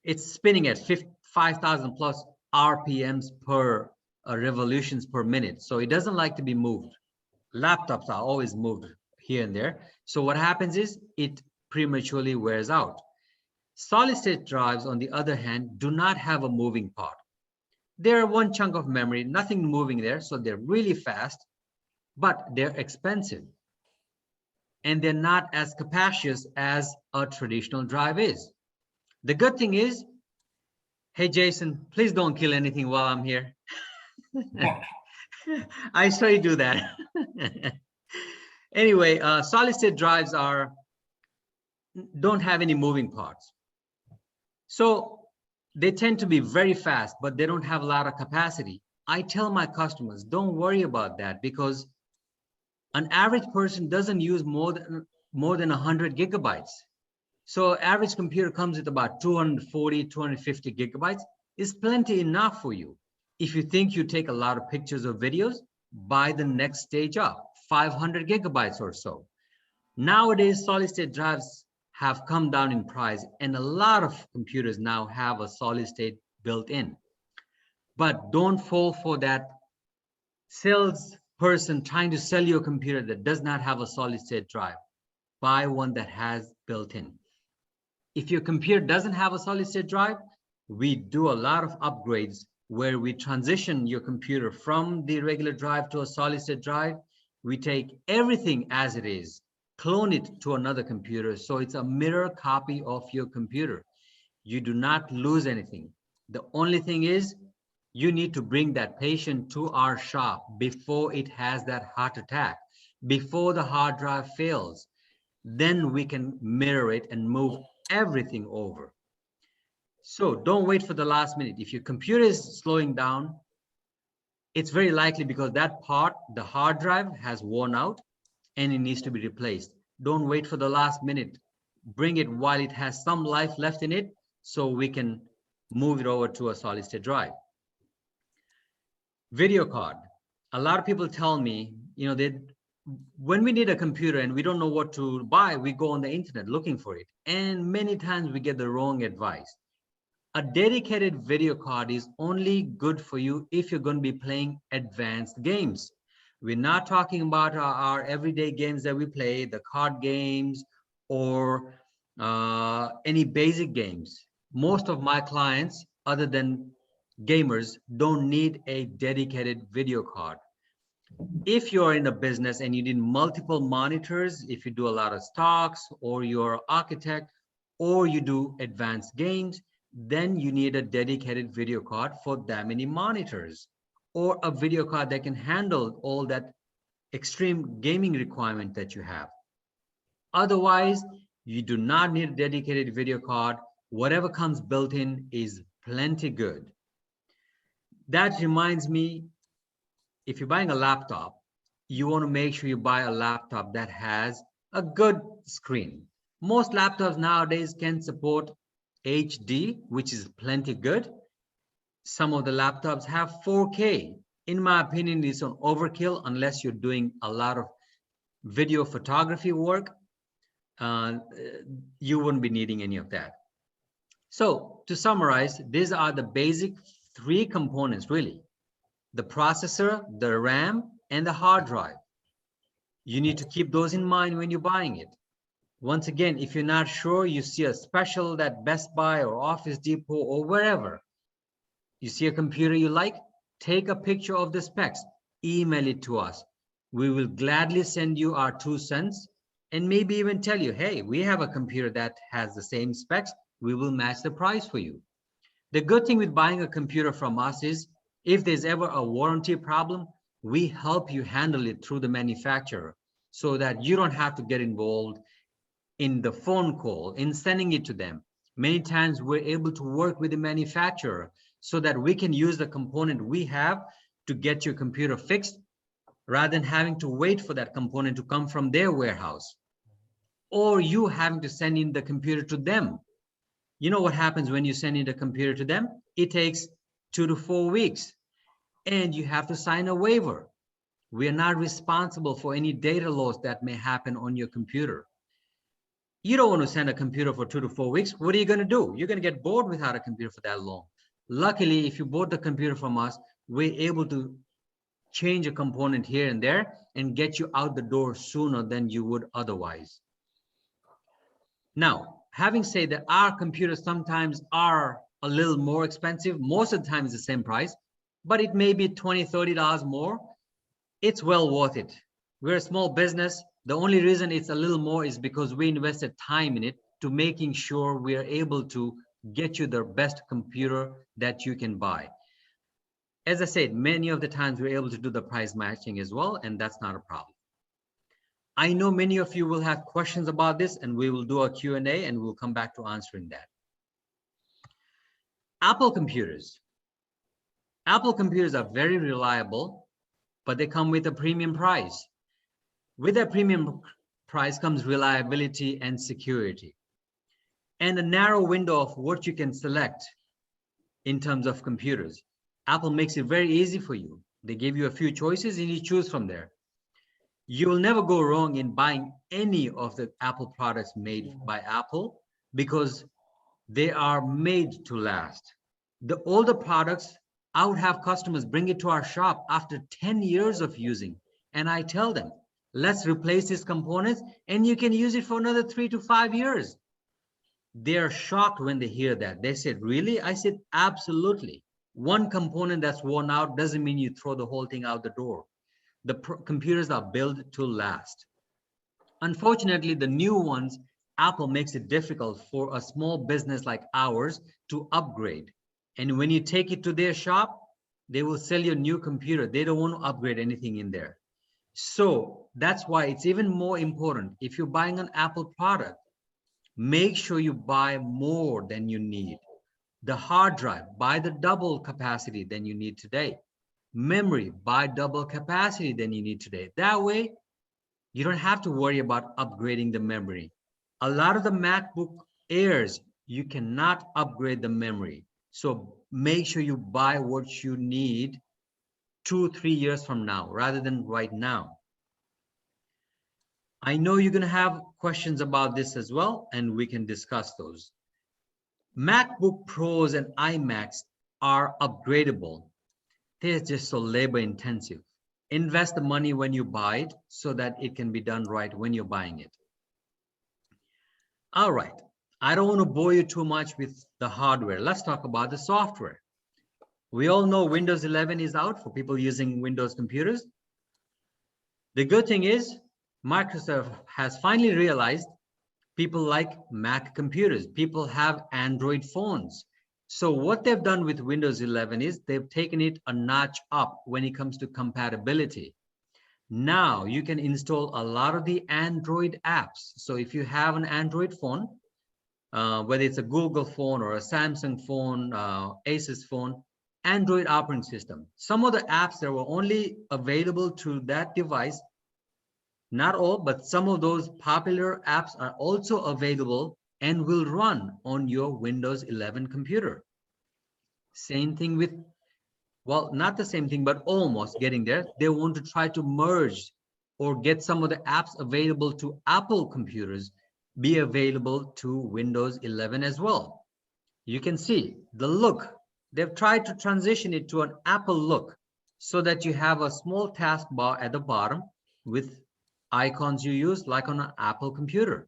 It's spinning at 5,000 plus RPMs per revolutions per minute. So it doesn't like to be moved. Laptops are always moved here and there. So what happens is it prematurely wears out. Solid state drives, on the other hand, do not have a moving part. They're one chunk of memory, nothing moving there. So they're really fast, but they're expensive. And they're not as capacious as a traditional drive is. The good thing is, hey, Jason, please don't kill anything while I'm here. I saw you do that. Anyway, solid state drives don't have any moving parts. So they tend to be very fast, but they don't have a lot of capacity. I tell my customers, don't worry about that, because an average person doesn't use more than 100 gigabytes. So average computer comes with about 240, 250 gigabytes. Is plenty enough for you. If you think you take a lot of pictures or videos, buy the next stage up, 500 gigabytes or so. Nowadays, solid state drives have come down in price, and a lot of computers now have a solid state built in. But don't fall for that salesperson trying to sell you a computer that does not have a solid state drive. Buy one that has built in. If your computer doesn't have a solid state drive, we do a lot of upgrades where we transition your computer from the regular drive to a solid state drive. We take everything as it is, clone it to another computer, so it's a mirror copy of your computer. You do not lose anything. The only thing is, you need to bring that patient to our shop before it has that heart attack, before the hard drive fails. Then we can mirror it and move everything over. So don't wait for the last minute. If your computer is slowing down, it's very likely because that part, the hard drive, has worn out and it needs to be replaced. Don't wait for the last minute. Bring it while it has some life left in it, so we can move it over to a solid state drive. Video card. A lot of people tell me, when we need a computer and we don't know what to buy, we go on the internet looking for it. And many times we get the wrong advice. A dedicated video card is only good for you if you're going to be playing advanced games. We're not talking about our everyday games that we play, the card games, or any basic games. Most of my clients, other than gamers, don't need a dedicated video card. If you're in a business and you need multiple monitors, if you do a lot of stocks, or you're an architect, or you do advanced games, then you need a dedicated video card for that many monitors, or a video card that can handle all that extreme gaming requirement that you have. Otherwise, you do not need a dedicated video card. Whatever comes built in is plenty good. That reminds me, if you're buying a laptop, you want to make sure you buy a laptop that has a good screen. Most laptops nowadays can support HD, which is plenty good. Some of the laptops have 4K. In my opinion, it's an overkill unless you're doing a lot of video photography work. You wouldn't be needing any of that. So to summarize, these are the basic 3 components really: the processor, the RAM, and the hard drive. You need to keep those in mind when you're buying it. Once again, if you're not sure, you see a special at Best Buy or Office Depot or wherever, you see a computer you like, take a picture of the specs, email it to us. We will gladly send you our 2 cents and maybe even tell you, hey, we have a computer that has the same specs. We will match the price for you. The good thing with buying a computer from us is if there's ever a warranty problem, we help you handle it through the manufacturer so that you don't have to get involved in the phone call, in sending it to them. Many times we're able to work with the manufacturer so that we can use the component we have to get your computer fixed rather than having to wait for that component to come from their warehouse or you having to send in the computer to them. You know what happens when you send in the computer to them? It takes 2 to 4 weeks and you have to sign a waiver. We are not responsible for any data loss that may happen on your computer. You don't want to send a computer for 2 to 4 weeks. What are you going to do? You're going to get bored without a computer for that long. Luckily, if you bought the computer from us, we're able to change a component here and there and get you out the door sooner than you would otherwise. Now, having said that, our computers sometimes are a little more expensive. Most of the time it's the same price, but it may be $20, $30 more. It's well worth it. We're a small business. The only reason it's a little more is because we invested time in it to making sure we are able to get you the best computer that you can buy. As I said, many of the times we're able to do the price matching as well, and that's not a problem. I know many of you will have questions about this, and we will do a Q&A, and we'll come back to answering that. Apple computers. Apple computers are very reliable, but they come with a premium price. With that premium price comes reliability and security, and a narrow window of what you can select in terms of computers. Apple makes it very easy for you. They give you a few choices and you choose from there. You will never go wrong in buying any of the Apple products made by Apple because they are made to last. The older products, I would have customers bring it to our shop after 10 years of using, and I tell them, let's replace these components and you can use it for another 3 to 5 years. They're shocked when they hear that. They said, really? I said, absolutely. One component that's worn out doesn't mean you throw the whole thing out the door. The computers are built to last. Unfortunately, the new ones, Apple makes it difficult for a small business like ours to upgrade. And when you take it to their shop, they will sell you a new computer. They don't want to upgrade anything in there. So that's why it's even more important. If you're buying an Apple product, make sure you buy more than you need. The hard drive, buy the double capacity than you need today. Memory, buy double capacity than you need today. That way, you don't have to worry about upgrading the memory. A lot of the MacBook Airs, you cannot upgrade the memory. So make sure you buy what you need 2 or 3 years from now, rather than right now. I know you're going to have questions about this as well, and we can discuss those. MacBook Pros and iMacs are upgradable. They're just so labor intensive. Invest the money when you buy it so that it can be done right when you're buying it. All right, I don't want to bore you too much with the hardware. Let's talk about the software. We all know Windows 11 is out for people using Windows computers. The good thing is Microsoft has finally realized people like Mac computers. People have Android phones. So what they've done with Windows 11 is they've taken it a notch up when it comes to compatibility. Now you can install a lot of the Android apps. So if you have an Android phone, whether it's a Google phone or a Samsung phone, Asus phone, Android operating system, some of the apps that were only available to that device, not all, but some of those popular apps are also available and will run on your Windows 11 computer. Same thing with, well, not the same thing, but almost getting there. They want to try to merge or get some of the apps available to Apple computers be available to Windows 11 as well. You can see the look. They've tried to transition it to an Apple look so that you have a small taskbar at the bottom with icons you use like on an Apple computer.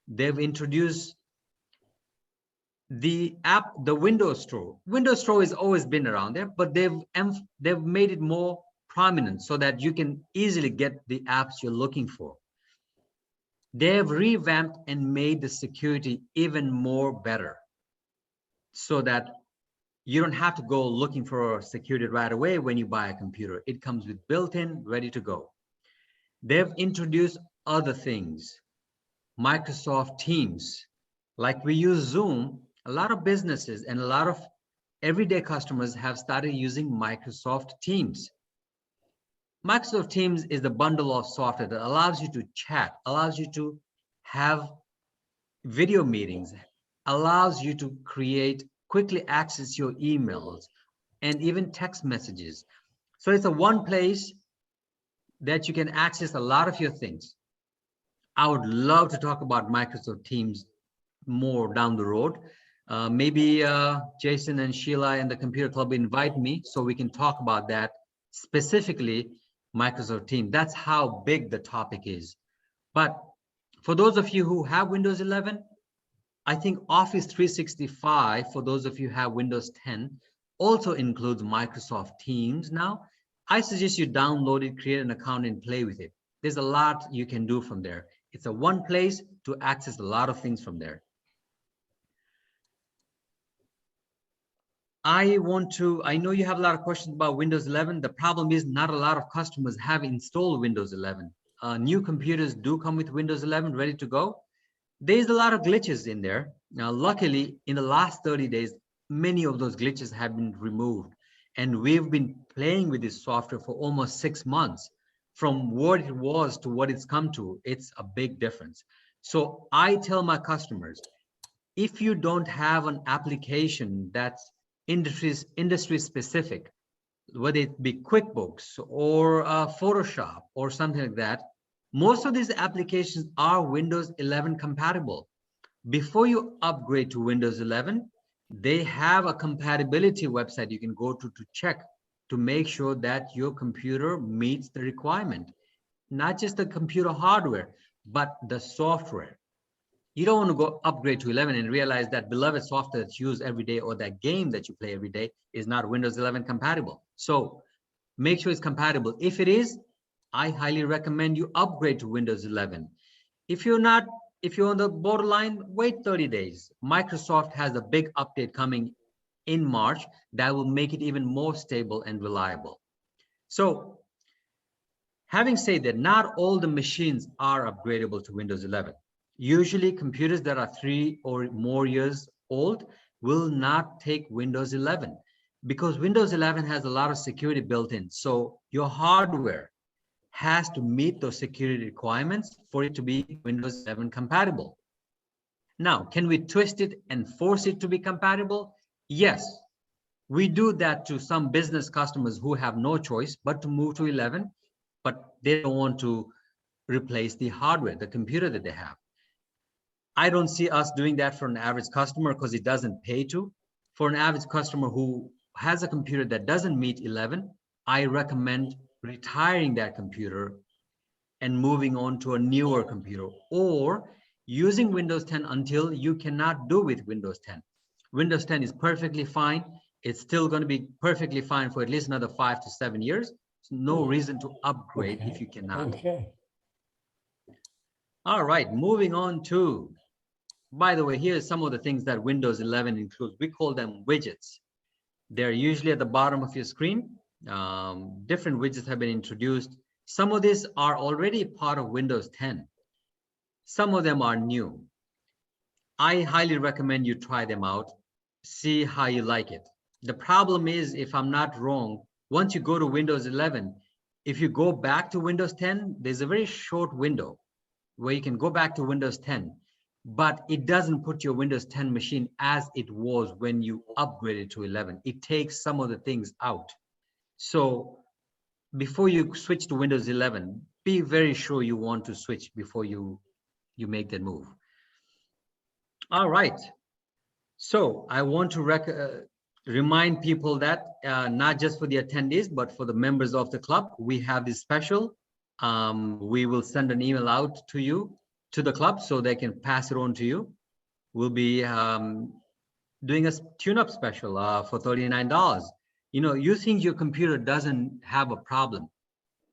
They've introduced the Windows Store. Windows Store has always been around there, but they've made it more prominent so that you can easily get the apps you're looking for. They've revamped and made the security even more better so that you don't have to go looking for security right away when you buy a computer. It comes with built-in, ready to go. They've introduced other things, Microsoft Teams. Like we use Zoom, a lot of businesses and a lot of everyday customers have started using Microsoft Teams. Microsoft Teams is the bundle of software that allows you to chat, allows you to have video meetings, allows you to quickly access your emails and even text messages. So it's a one place that you can access a lot of your things. I would love to talk about Microsoft Teams more down the road. Maybe Jason and Sheila and the Computer Club invite me so we can talk about that, specifically Microsoft Teams. That's how big the topic is. But for those of you who have Windows 11, I think Office 365, for those of you who have Windows 10, also includes Microsoft Teams now. I suggest you download it, create an account, and play with it. There's a lot you can do from there. It's a one place to access a lot of things from there. I know you have a lot of questions about Windows 11. The problem is not a lot of customers have installed Windows 11. New computers do come with Windows 11 ready to go. There's a lot of glitches in there. Now, luckily, in the last 30 days, many of those glitches have been removed. And we've been playing with this software for almost 6 months. From what it was to what it's come to, it's a big difference. So I tell my customers, if you don't have an application that's industry specific, whether it be QuickBooks or Photoshop or something like that, most of these applications are Windows 11 compatible. Before you upgrade to Windows 11, they have a compatibility website you can go to check to make sure that your computer meets the requirement. Not just the computer hardware, but the software. You don't want to go upgrade to 11 and realize that beloved software that's used every day or that game that you play every day is not Windows 11 compatible. So make sure it's compatible. If it is, I highly recommend you upgrade to Windows 11. If you're on the borderline, wait 30 days. Microsoft has a big update coming in March that will make it even more stable and reliable. So having said that, not all the machines are upgradable to Windows 11. Usually computers that are 3 or more years old will not take Windows 11 because Windows 11 has a lot of security built in. So your hardware has to meet those security requirements for it to be Windows 11 compatible. Now, can we twist it and force it to be compatible? Yes, we do that to some business customers who have no choice but to move to 11, but they don't want to replace the hardware, the computer that they have. I don't see us doing that for an average customer because it doesn't pay to. For an average customer who has a computer that doesn't meet 11, I recommend retiring that computer and moving on to a newer computer or using Windows 10 until you cannot do with Windows 10. Windows 10 is perfectly fine. It's still going to be perfectly fine for at least another 5 to 7 years. There's no reason to upgrade if you cannot. Okay. All right, moving on to, by the way, here's some of the things that Windows 11 includes. We call them widgets. They're usually at the bottom of your screen. Different widgets have been introduced. Some of these are already part of Windows 10. Some of them are new. I highly recommend you try them out, see how you like it. The problem is, if I'm not wrong, once you go to Windows 11, if you go back to Windows 10, there's a very short window where you can go back to Windows 10, but it doesn't put your Windows 10 machine as it was when you upgraded to 11. It takes some of the things out. So before you switch to Windows 11, be very sure you want to switch before you make that move. All right. So I want to remind people that not just for the attendees, but for the members of the club, we have this special. We will send an email out to you, to the club, so they can pass it on to you. We'll be doing a tune-up special for $39. You know, you think your computer doesn't have a problem.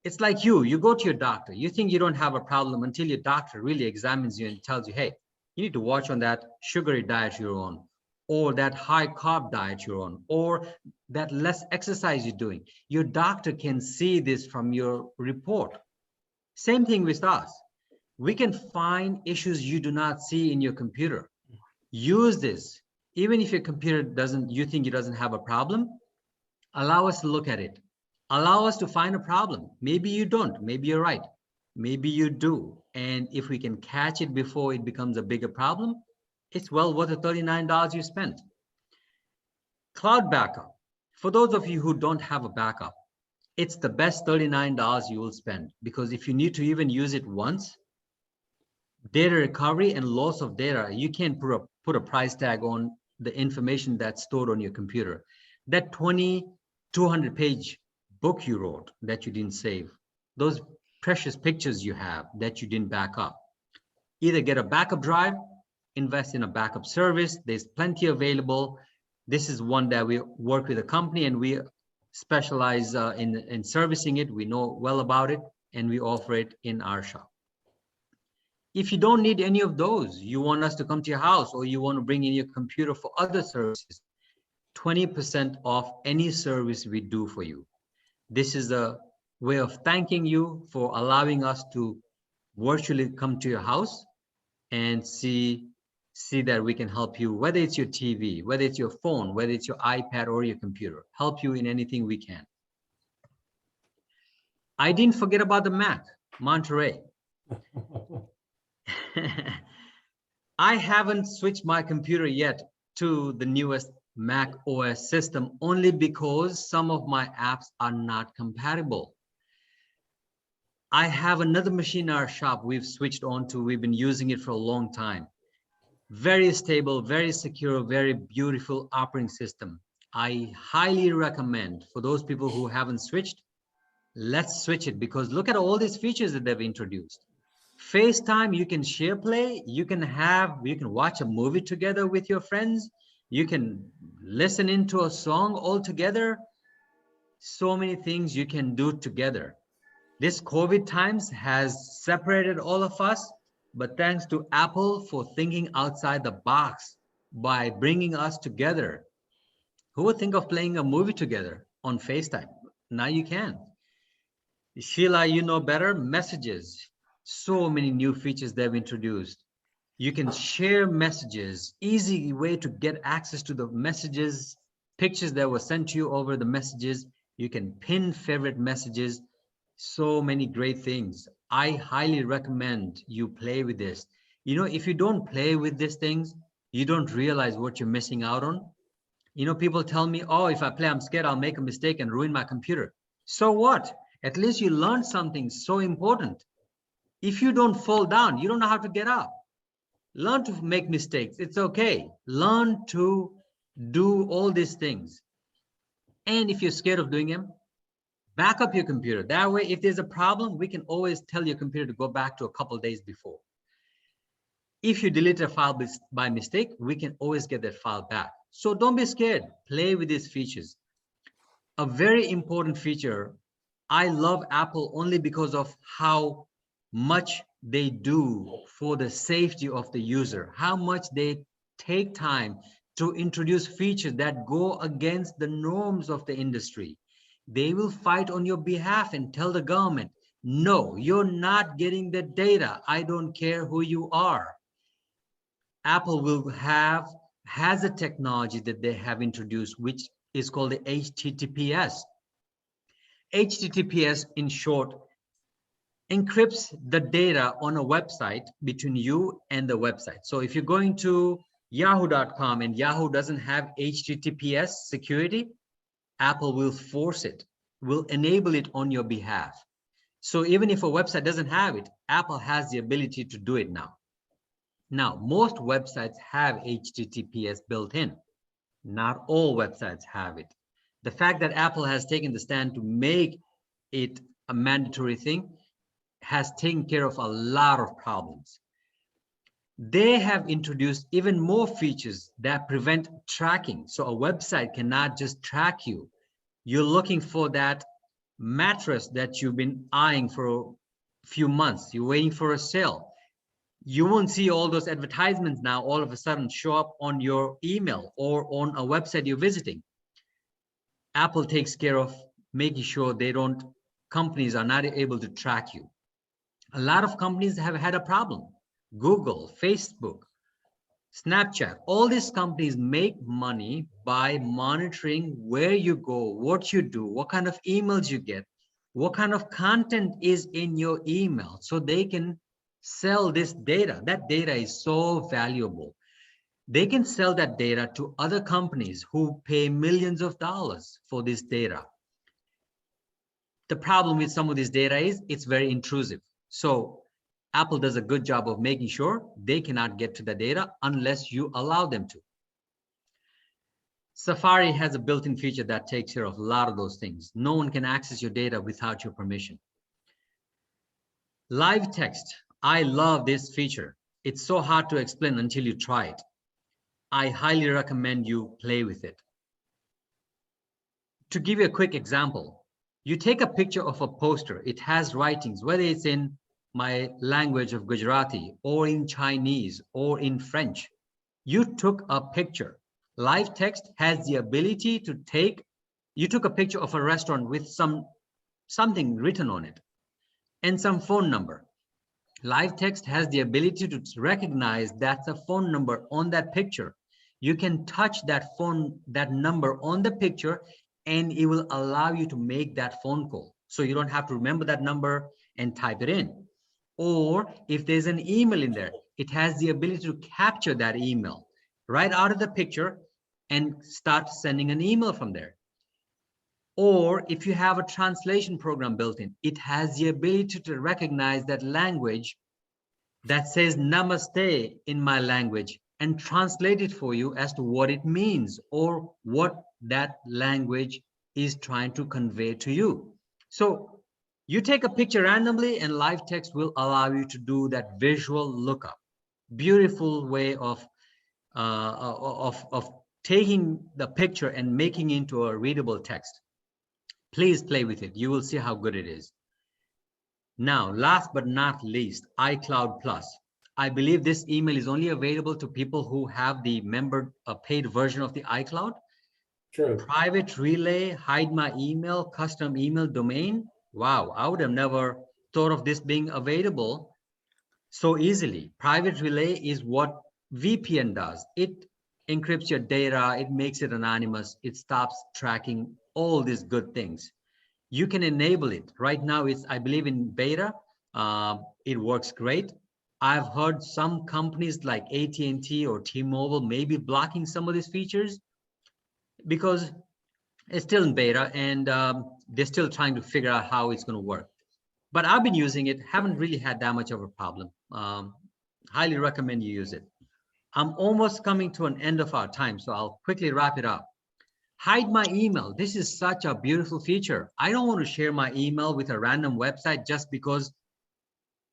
It's like you go to your doctor. You think you don't have a problem until your doctor really examines you and tells you, hey, you need to watch on that sugary diet you're on, or that high carb diet you're on, or that less exercise you're doing. Your doctor can see this from your report. Same thing with us. We can find issues you do not see in your computer. Use this. Even if your computer you think it doesn't have a problem, allow us to look at it. Allow us to find a problem. Maybe you don't, maybe you're right. Maybe you do. And if we can catch it before it becomes a bigger problem, it's well worth the $39 you spent. Cloud backup. For those of you who don't have a backup, it's the best $39 you will spend, because if you need to even use it once, data recovery and loss of data, you can't put a price tag on the information that's stored on your computer. That 200-page book you wrote that you didn't save, those precious pictures you have that you didn't back up. Either get a backup drive, invest in a backup service. There's plenty available. This is one that we work with a company and we specialize in servicing it. We know well about it and we offer it in our shop. If you don't need any of those, you want us to come to your house or you want to bring in your computer for other services, 20% off any service we do for you. This is a way of thanking you for allowing us to virtually come to your house and see that we can help you, whether it's your TV, whether it's your phone, whether it's your iPad or your computer, help you in anything we can. I didn't forget about the Mac, Monterey. I haven't switched my computer yet to the newest Mac OS system only because some of my apps are not compatible. I have another machine in our shop we've switched on to. We've been using it for a long time. Very stable, very secure, very beautiful operating system. I highly recommend for those people who haven't switched, let's switch it, because look at all these features that they've introduced. FaceTime, you can share play, you can watch a movie together with your friends, you can listen into a song all together. So many things you can do together. This COVID times has separated all of us, but thanks to Apple for thinking outside the box by bringing us together. Who would think of playing a movie together on FaceTime? Now you can. Sheila, you know better. Messages. So many new features they've introduced. You can share messages. Easy way to get access to the messages, pictures that were sent to you over the messages. You can pin favorite messages. So many great things. I highly recommend you play with this. You know, if you don't play with these things, you don't realize what you're missing out on. You know, people tell me, oh, if I play, I'm scared I'll make a mistake and ruin my computer. So what? At least you learned something so important. If you don't fall down, you don't know how to get up. Learn to make mistakes. It's okay. Learn to do all these things. And if you're scared of doing them, back up your computer. That way, if there's a problem, we can always tell your computer to go back to a couple of days before. If you delete a file by mistake, we can always get that file back. So don't be scared. Play with these features. A very important feature, I love Apple only because of how much they do for the safety of the user, how much they take time to introduce features that go against the norms of the industry. They will fight on your behalf and tell the government, No, you're not getting the data. I don't care who you are. Apple has a technology that they have introduced, which is called the HTTPS. HTTPS, in short, encrypts the data on a website between you and the website. So if you're going to yahoo.com and Yahoo doesn't have HTTPS security, Apple will force it, will enable it on your behalf. So even if a website doesn't have it, Apple has the ability to do it now. Now, most websites have HTTPS built in. Not all websites have it. The fact that Apple has taken the stand to make it a mandatory thing has taken care of a lot of problems. They have introduced even more features that prevent tracking. So a website cannot just track you. You're looking for that mattress that you've been eyeing for a few months. You're waiting for a sale. You won't see all those advertisements now all of a sudden show up on your email or on a website you're visiting. Apple takes care of making sure companies are not able to track you. A lot of companies have had a problem. Google, Facebook, Snapchat, all these companies make money by monitoring where you go, what you do, what kind of emails you get, what kind of content is in your email, so they can sell this data. That data is so valuable. They can sell that data to other companies who pay millions of dollars for this data. The problem with some of this data is it's very intrusive. So Apple does a good job of making sure they cannot get to the data unless you allow them to. Safari has a built-in feature that takes care of a lot of those things. No one can access your data without your permission. Live text. I love this feature. It's so hard to explain until you try it. I highly recommend you play with it. To give you a quick example, you take a picture of a poster. It has writings, whether it's in my language of Gujarati or in Chinese or in French. You took a picture. Live text has the ability to you took a picture of a restaurant with something written on it and some phone number. Live text has the ability to recognize that's a phone number on that picture. You can touch that number on the picture, and it will allow you to make that phone call. So you don't have to remember that number and type it in. Or if there's an email in there, it has the ability to capture that email right out of the picture and start sending an email from there. Or if you have a translation program built in, it has the ability to recognize that language that says namaste in my language and translate it for you as to what it means or what that language is trying to convey to you. So you take a picture randomly and live text will allow you to do that visual lookup. Beautiful way of taking the picture and making it into a readable text. Please play with it. You will see how good it is. Now, last but not least, Icloud Plus. I believe this email is only available to people who have the paid version of the iCloud. True. Private relay, hide my email, custom email domain. Wow, I would have never thought of this being available so easily. Private relay is what VPN does. It encrypts your data, it makes it anonymous, it stops tracking all these good things. You can enable it. Right now, it's, I believe, in beta. It works great. I've heard some companies like AT&T or T-Mobile may be blocking some of these features because it's still in beta and they're still trying to figure out how it's going to work. But I've been using it, haven't really had that much of a problem. Highly recommend you use it. I'm almost coming to an end of our time, so I'll quickly wrap it up. Hide my email. This is such a beautiful feature. I don't want to share my email with a random website just because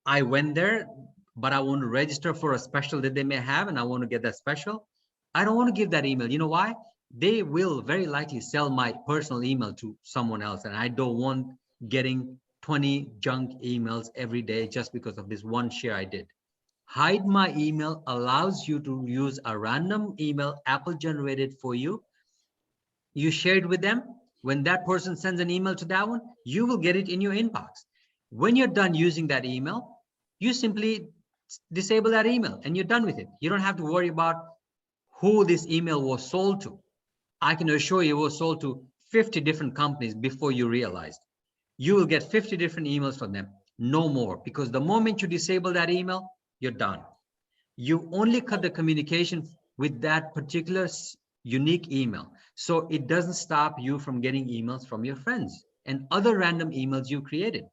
I went there, but I want to register for a special that they may have and I want to get that special. I don't want to give that email. You know why? They will very likely sell my personal email to someone else, and I don't want getting 20 junk emails every day just because of this one share I did. Hide my email allows you to use a random email Apple generated for you. You share it with them. When that person sends an email to that one, you will get it in your inbox. When you're done using that email, you simply disable that email and you're done with it. You don't have to worry about who this email was sold to. I can assure you it was sold to 50 different companies before you realized. You will get 50 different emails from them, no more, because the moment you disable that email, you're done. You only cut the communication with that particular unique email. So it doesn't stop you from getting emails from your friends and other random emails you created.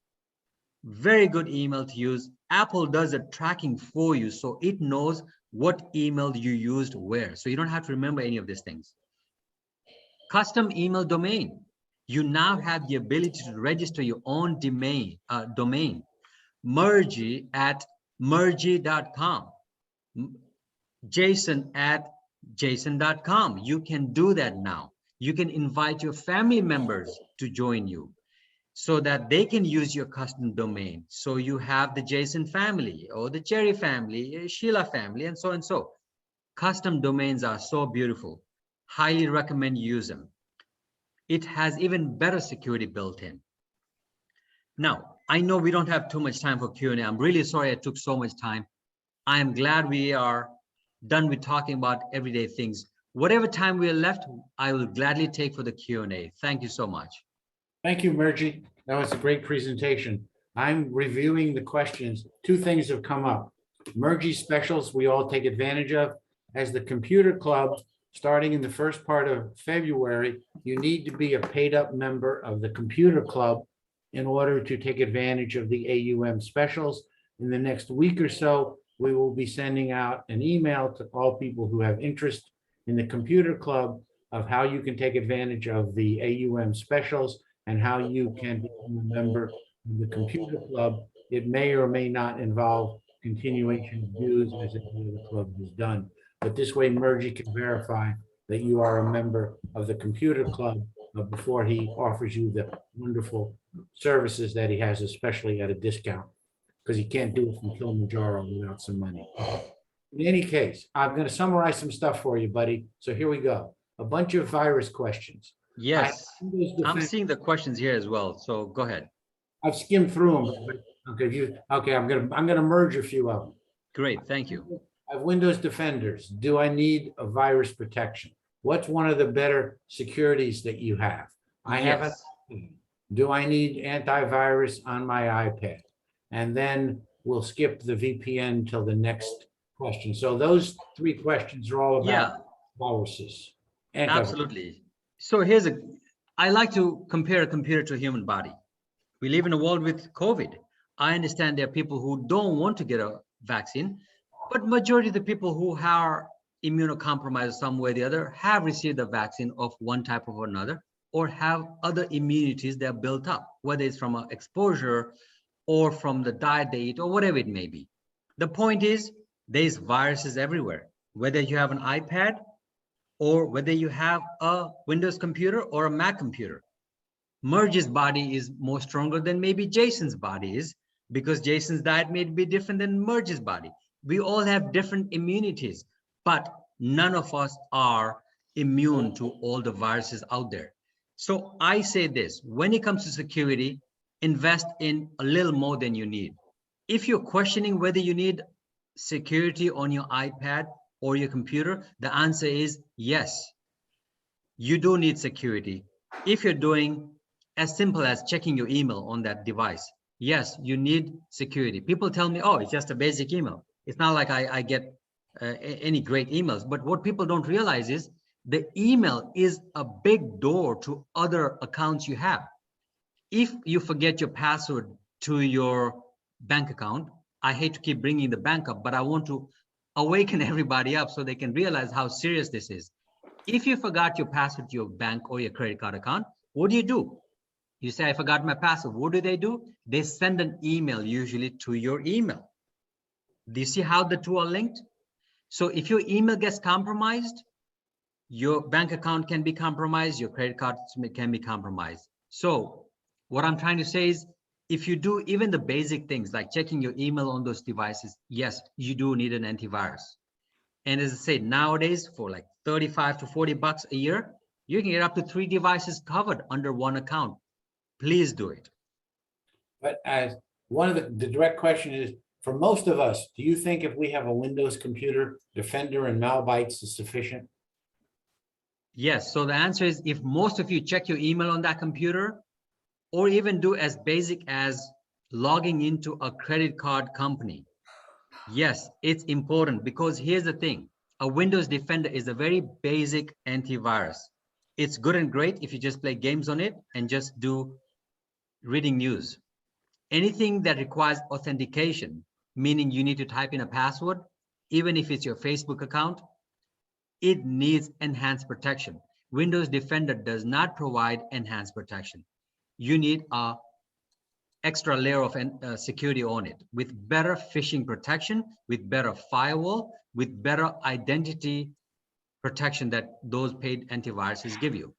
Very good email to use. Apple does the tracking for you, so it knows what email you used where. So you don't have to remember any of these things. Custom email domain. You now have the ability to register your own domain. Murji at murji.com. Jason at jason.com. You can do that now. You can invite your family members to join you so that they can use your custom domain. So you have the Jason family or the Jerry family, Sheila family, and so and so. Custom domains are so beautiful. Highly recommend you use them. It has even better security built in. Now, I know we don't have too much time for Q&A. I'm really sorry I took so much time. I am glad we are done with talking about everyday things. Whatever time we are left, I will gladly take for the Q&A. Thank you so much. Thank you, Murji. That was a great presentation. I'm reviewing the questions. Two things have come up. Murji specials we all take advantage of. As the computer club, starting in the first part of February, you need to be a paid-up member of the computer club in order to take advantage of the AUM specials. In the next week or so, we will be sending out an email to all people who have interest in the computer club of how you can take advantage of the AUM specials and how you can become a member of the computer club. It may or may not involve continuation of dues as the club has done. But this way, Murji can verify that you are a member of the computer club before he offers you the wonderful services that he has, especially at a discount, because he can't do it from Kilimanjaro without some money. In any case, I'm going to summarize some stuff for you, buddy. So here we go. A bunch of virus questions. Yes, I'm seeing the questions here as well. So go ahead. I've skimmed through them. Okay, I'm gonna merge a few of them. Great, thank you. I have Windows Defenders. Do I need a virus protection? What's one of the better securities that you have? I have Yes. Do I need antivirus on my iPad? And then we'll skip the VPN till the next question. So those three questions are all about viruses. Absolutely. So I like to compare a computer to a human body. We live in a world with COVID. I understand there are people who don't want to get a vaccine, but majority of the people who are immunocompromised some way or the other have received the vaccine of one type or another, or have other immunities that are built up, whether it's from an exposure or from the diet they eat or whatever it may be. The point is, there's viruses everywhere, whether you have an iPad or whether you have a Windows computer or a Mac computer. Murji's body is more stronger than maybe Jason's body is, because Jason's diet may be different than Murji's body. We all have different immunities, but none of us are immune to all the viruses out there. So I say this, when it comes to security, invest in a little more than you need. If you're questioning whether you need security on your iPad or your computer, the answer is yes. You do need security. If you're doing as simple as checking your email on that device, yes, you need security. People tell me, oh, it's just a basic email. It's not like I get any great emails. But what people don't realize is the email is a big door to other accounts you have. If you forget your password to your bank account, I hate to keep bringing the bank up, but I want to awaken everybody up so they can realize how serious this is. If you forgot your password to your bank or your credit card account, what do? You say, I forgot my password. What do? They send an email usually to your email. Do you see how the two are linked? So if your email gets compromised, your bank account can be compromised, your credit card can be compromised. So what I'm trying to say is, if you do even the basic things like checking your email on those devices, yes, you do need an antivirus. And as I said, nowadays for like 35 to 40 bucks a year, you can get up to 3 devices covered under one account. Please do it. But as one of the direct question is, for most of us, do you think if we have a Windows computer, Defender and Malbytes is sufficient? Yes, so the answer is if most of you check your email on that computer, or even do as basic as logging into a credit card company. Yes, it's important because here's the thing. A Windows Defender is a very basic antivirus. It's good and great if you just play games on it and just do reading news. Anything that requires authentication, meaning you need to type in a password, even if it's your Facebook account, it needs enhanced protection. Windows Defender does not provide enhanced protection. You need a extra layer of security on it with better phishing protection, with better firewall, with better identity protection that those paid antiviruses give you.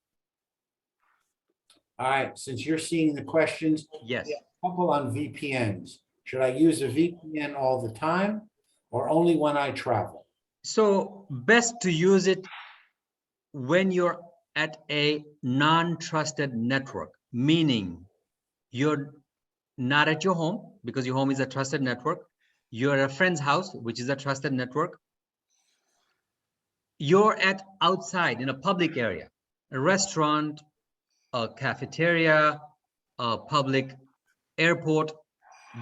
All right, since you're seeing the questions, Yes. a couple on VPNs. Should I use a VPN all the time or only when I travel? So best to use it when you're at a non-trusted network, meaning you're not at your home because your home is a trusted network. You're at a friend's house, which is a trusted network. You're at outside in a public area, a restaurant, a cafeteria, a public airport,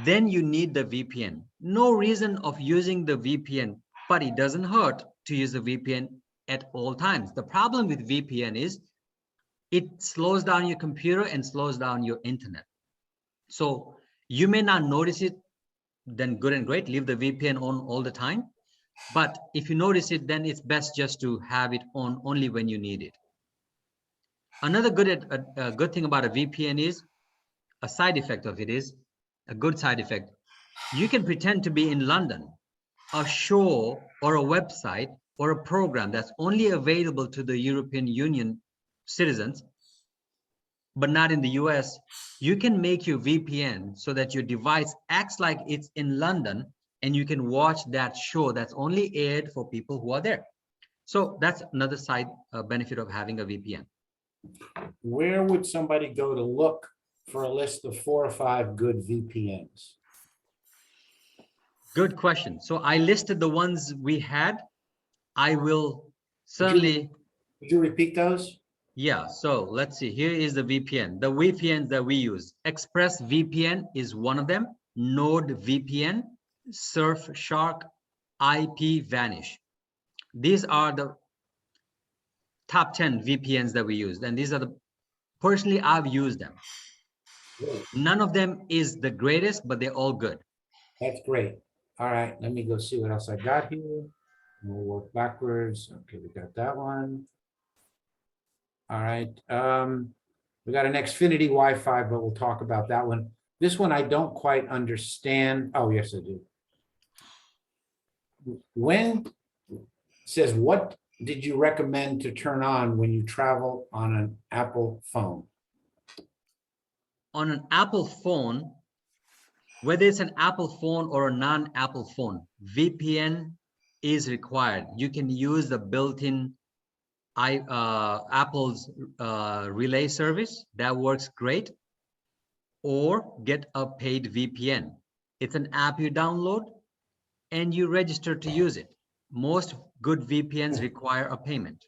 then you need the VPN. No reason of using the VPN, but it doesn't hurt to use the VPN at all times. The problem with VPN is it slows down your computer and slows down your internet. So you may not notice it, then good and great, leave the VPN on all the time. But if you notice it, then it's best just to have it on only when you need it. Another good thing about a VPN is, a side effect of it is, a good side effect, you can pretend to be in London, a show or a website or a program that's only available to the European Union citizens, but not in the US. You can make your VPN so that your device acts like it's in London and you can watch that show that's only aired for people who are there. So that's another side benefit of having a VPN. Where would somebody go to look for a list of 4 or 5 good VPNs? Good question. So I listed the ones we had. I will certainly. Would you repeat those? Yeah, so let's see. Here is the VPN. The VPNs that we use. ExpressVPN is one of them. NordVPN, Surfshark, IPVanish. These are the top 10 VPNs that we use. And these are the, personally, I've used them. Great. None of them is the greatest, but they're all good. That's great. All right, let me go see what else I got here. We'll work backwards. Okay, we got that one. All right. We got an Xfinity Wi-Fi, but we'll talk about that one. This one I don't quite understand. Oh, yes, I do. When it says, what did you recommend to turn on when you travel on an Apple phone? On an Apple phone, whether it's an Apple phone or a non-Apple phone, VPN is required. You can use the built-in Apple's relay service that works great, or get a paid VPN. It's an app you download and you register to use it. Most good VPNs require a payment.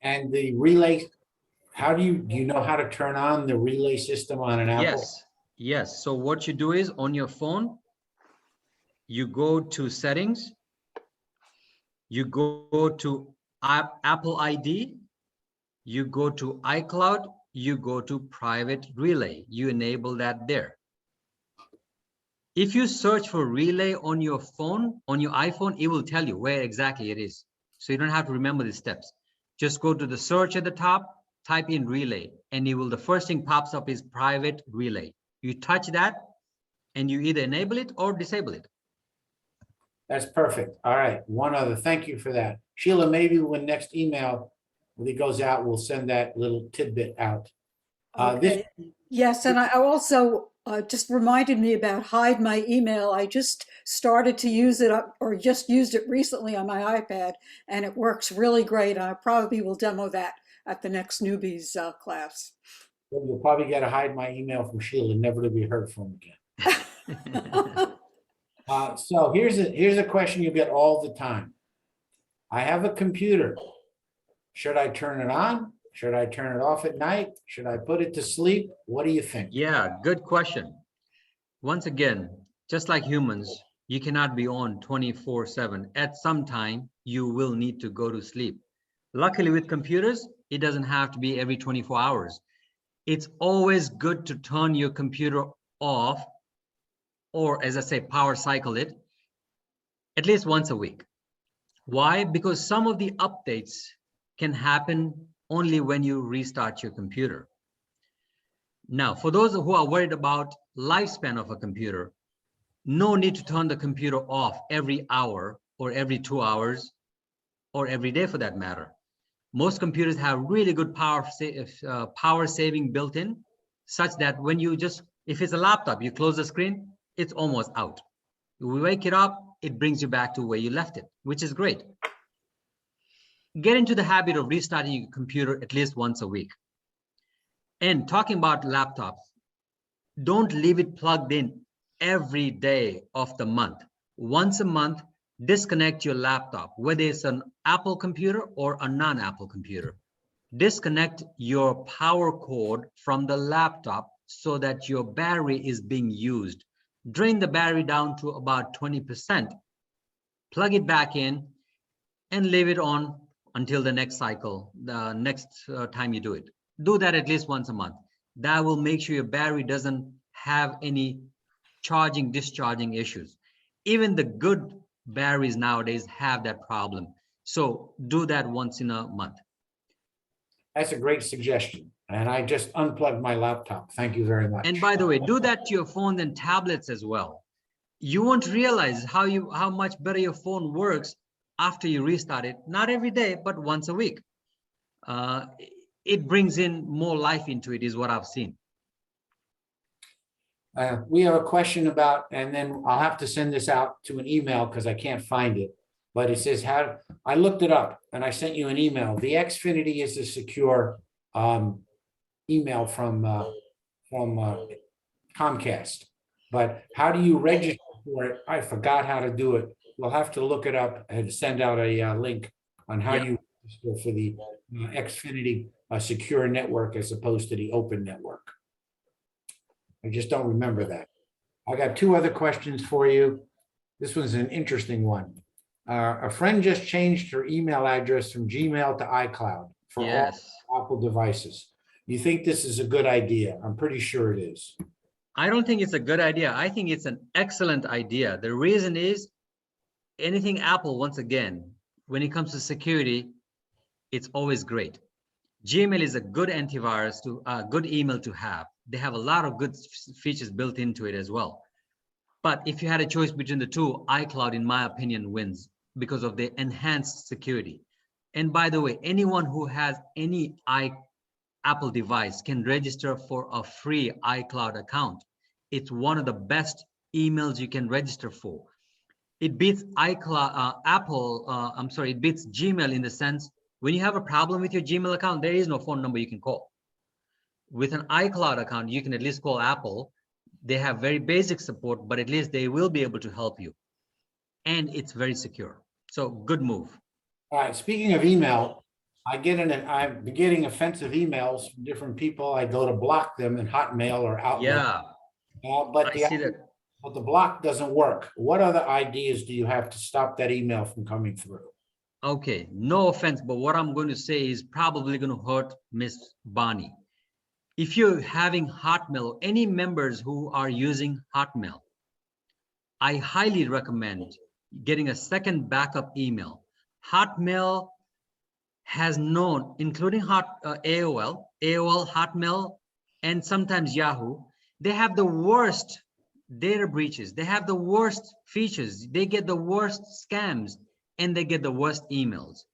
And the relay, how do you know how to turn on the relay system on an Apple? Yes. So what you do is on your phone, you go to settings, you go to Apple ID, you go to iCloud, you go to private relay, you enable that there. If you search for relay on your phone, on your iPhone, it will tell you where exactly it is. So you don't have to remember the steps. Just go to the search at the top, type in relay, and the first thing pops up is private relay. You touch that and you either enable it or disable it. That's perfect. All right, one other, thank you for that. Sheila, maybe when next email, when it goes out, we'll send that little tidbit out. Okay. Yes, and I also just reminded me about hide my email. I just started to use it or just used it recently on my iPad, and it works really great. I probably will demo that at the next newbies class. You'll probably get a hide my email from Sheila, never to be heard from again. So here's a question you get all the time. I have a computer. Should I turn it on? Should I turn it off at night? Should I put it to sleep? What do you think? Yeah, good question. Once again, just like humans, you cannot be on 24/7. At some time, you will need to go to sleep. Luckily with computers, it doesn't have to be every 24 hours. It's always good to turn your computer off, or as I say, power cycle it, at least once a week. Why? Because some of the updates can happen only when you restart your computer. Now, for those who are worried about lifespan of a computer, no need to turn the computer off every hour or every 2 hours or every day for that matter. Most computers have really good power saving built in, such that when you just, if it's a laptop, you close the screen, it's almost out. You wake it up, it brings you back to where you left it, which is great. Get into the habit of restarting your computer at least once a week. And talking about laptops, don't leave it plugged in every day of the month. Once a month, disconnect your laptop, whether it's an Apple computer or a non-Apple computer. Disconnect your power cord from the laptop so that your battery is being used. Drain the battery down to about 20%. Plug it back in and leave it on until the next cycle, the next time you do it. Do that at least once a month. That will make sure your battery doesn't have any charging, discharging issues. Even the good batteries nowadays have that problem. So do that once in a month. That's a great suggestion. And I just unplugged my laptop. Thank you very much. And by the way, do that to your phones and tablets as well. You won't realize how much better your phone works after you restart it. Not every day, but once a week. It brings in more life into it, is what I've seen. We have a question about, and then I'll have to send this out to an email because I can't find it. But it says, how I looked it up and I sent you an email. The Xfinity is a secure email from Comcast. But how do you register for it? I forgot how to do it. We'll have to look it up and send out a link on how you register for the Xfinity secure network as opposed to the open network. I just don't remember that. I got two other questions for you. This one's an interesting one. A friend just changed her email address from Gmail to iCloud for all Apple devices. You think this is a good idea? I'm pretty sure it is. I don't think it's a good idea. I think it's an excellent idea. The reason is anything Apple, once again, when it comes to security, it's always great. Gmail is a good antivirus, good email to have. They have a lot of good features built into it as well. But if you had a choice between the two, iCloud, in my opinion, wins because of the enhanced security. And by the way, anyone who has any Apple device can register for a free iCloud account. It's one of the best emails you can register for. It beats it beats Gmail in the sense, when you have a problem with your Gmail account, there is no phone number you can call. With an iCloud account, you can at least call Apple. They have very basic support, but at least they will be able to help you. And it's very secure. So good move. All right, speaking of email, I'm getting offensive emails from different people. I go to block them in Hotmail or Outlook. Yeah, But I see that. But the block doesn't work. What other ideas do you have to stop that email from coming through? Okay, no offense, but what I'm going to say is probably going to hurt Miss Bonnie. If you're having Hotmail, or any members who are using Hotmail, I highly recommend getting a second backup email. Hotmail has known, including AOL, Hotmail, and sometimes Yahoo, they have the worst data breaches. They have the worst features. They get the worst scams, and they get the worst emails.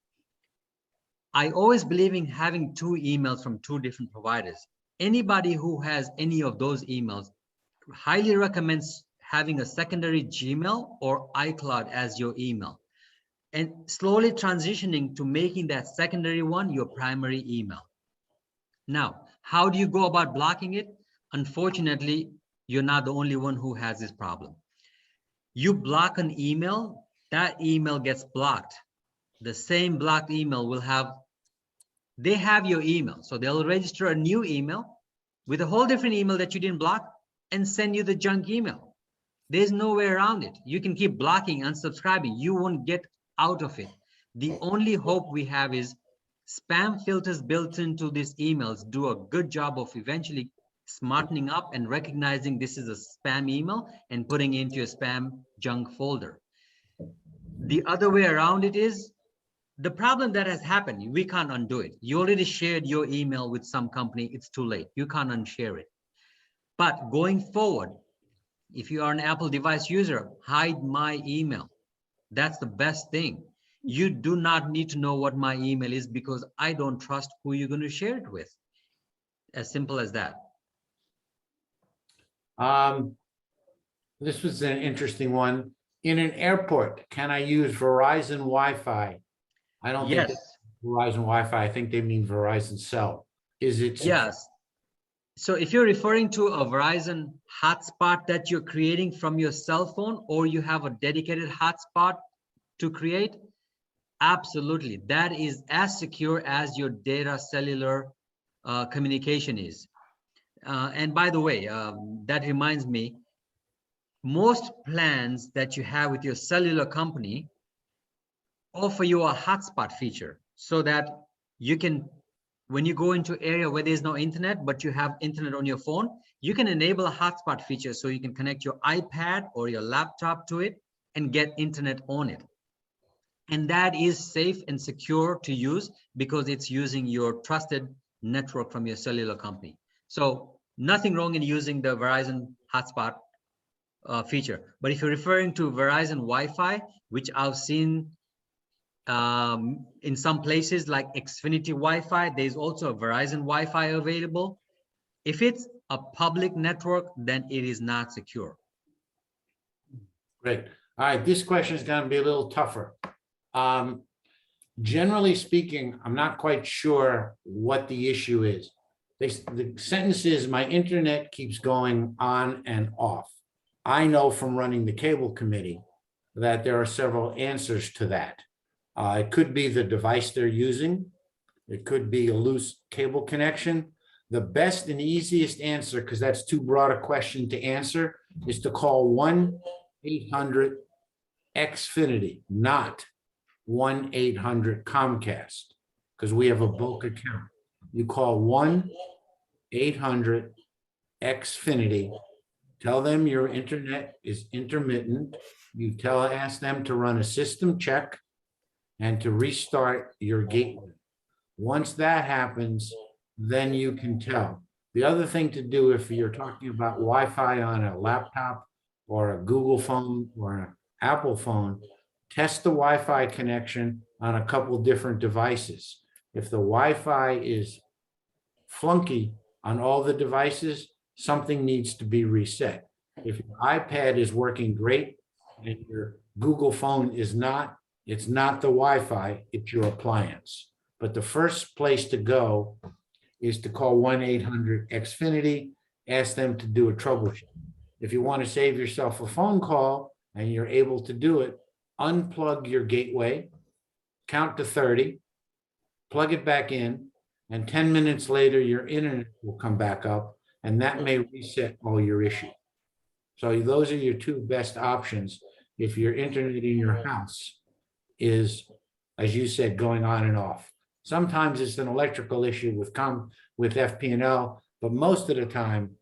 I always believe in having two emails from two different providers. Anybody who has any of those emails highly recommends having a secondary Gmail or iCloud as your email, and slowly transitioning to making that secondary one your primary email. Now, How do you go about blocking it? Unfortunately, you're not the only one who has this problem. You block an email, that email gets blocked. The same blocked email will have, they have your email. So they'll register a new email with a whole different email that you didn't block and send you the junk email. There's no way around it. You can keep blocking, unsubscribing. You won't get out of it. The only hope we have is spam filters built into these emails do a good job of eventually smartening up and recognizing this is a spam email and putting it into your spam junk folder. The other way around it is the problem that has happened. We can't undo it. You already shared your email with some company. It's too late. You can't unshare it. But going forward, if you are an Apple device user, hide my email. That's the best thing. You do not need to know what my email is because I don't trust who you're going to share it with. As simple as that. This was an interesting one. In an airport, can I use Verizon Wi-Fi? I don't think Yes. that's Verizon Wi-Fi. I think they mean Verizon Cell. Is it? Yes. So if you're referring to a Verizon hotspot that you're creating from your cell phone, or you have a dedicated hotspot to create, absolutely. That is as secure as your data cellular communication is. And by the way, that reminds me, most plans that you have with your cellular company offer you a hotspot feature so that you can, when you go into area where there's no internet, but you have internet on your phone, you can enable a hotspot feature so you can connect your iPad or your laptop to it and get internet on it. And that is safe and secure to use because it's using your trusted network from your cellular company. So nothing wrong in using the Verizon hotspot feature. But if you're referring to Verizon Wi-Fi, which I've seen in some places like Xfinity Wi-Fi, there's also a Verizon Wi-Fi available. If it's a public network, then it is not secure. Great. All right, this question is going to be a little tougher. Generally speaking, I'm not quite sure what the issue is. The sentence is, my internet keeps going on and off. I know from running the cable committee that there are several answers to that. It could be the device they're using. It could be a loose cable connection. The best and easiest answer, because that's too broad a question to answer, is to call 1-800-XFINITY, not 1-800-Comcast, because we have a bulk account. You call 1-800-XFINITY. Tell them your internet is intermittent. You ask them to run a system check and to restart your gateway. Once that happens, then you can tell. The other thing to do, if you're talking about Wi-Fi on a laptop or a Google phone or an Apple phone, test the Wi-Fi connection on a couple different devices. If the Wi-Fi is flunky on all the devices, something needs to be reset. If your iPad is working great and your Google phone is not, it's not the Wi-Fi, it's your appliance. But the first place to go is to call 1-800-XFINITY, ask them to do a troubleshoot. If you want to save yourself a phone call and you're able to do it, unplug your gateway, count to 30, plug it back in, and 10 minutes later, your internet will come back up, and that may reset all your issues. So those are your two best options if your internet in your house is, as you said, going on and off. Sometimes it's an electrical issue with FPNL, but most of the time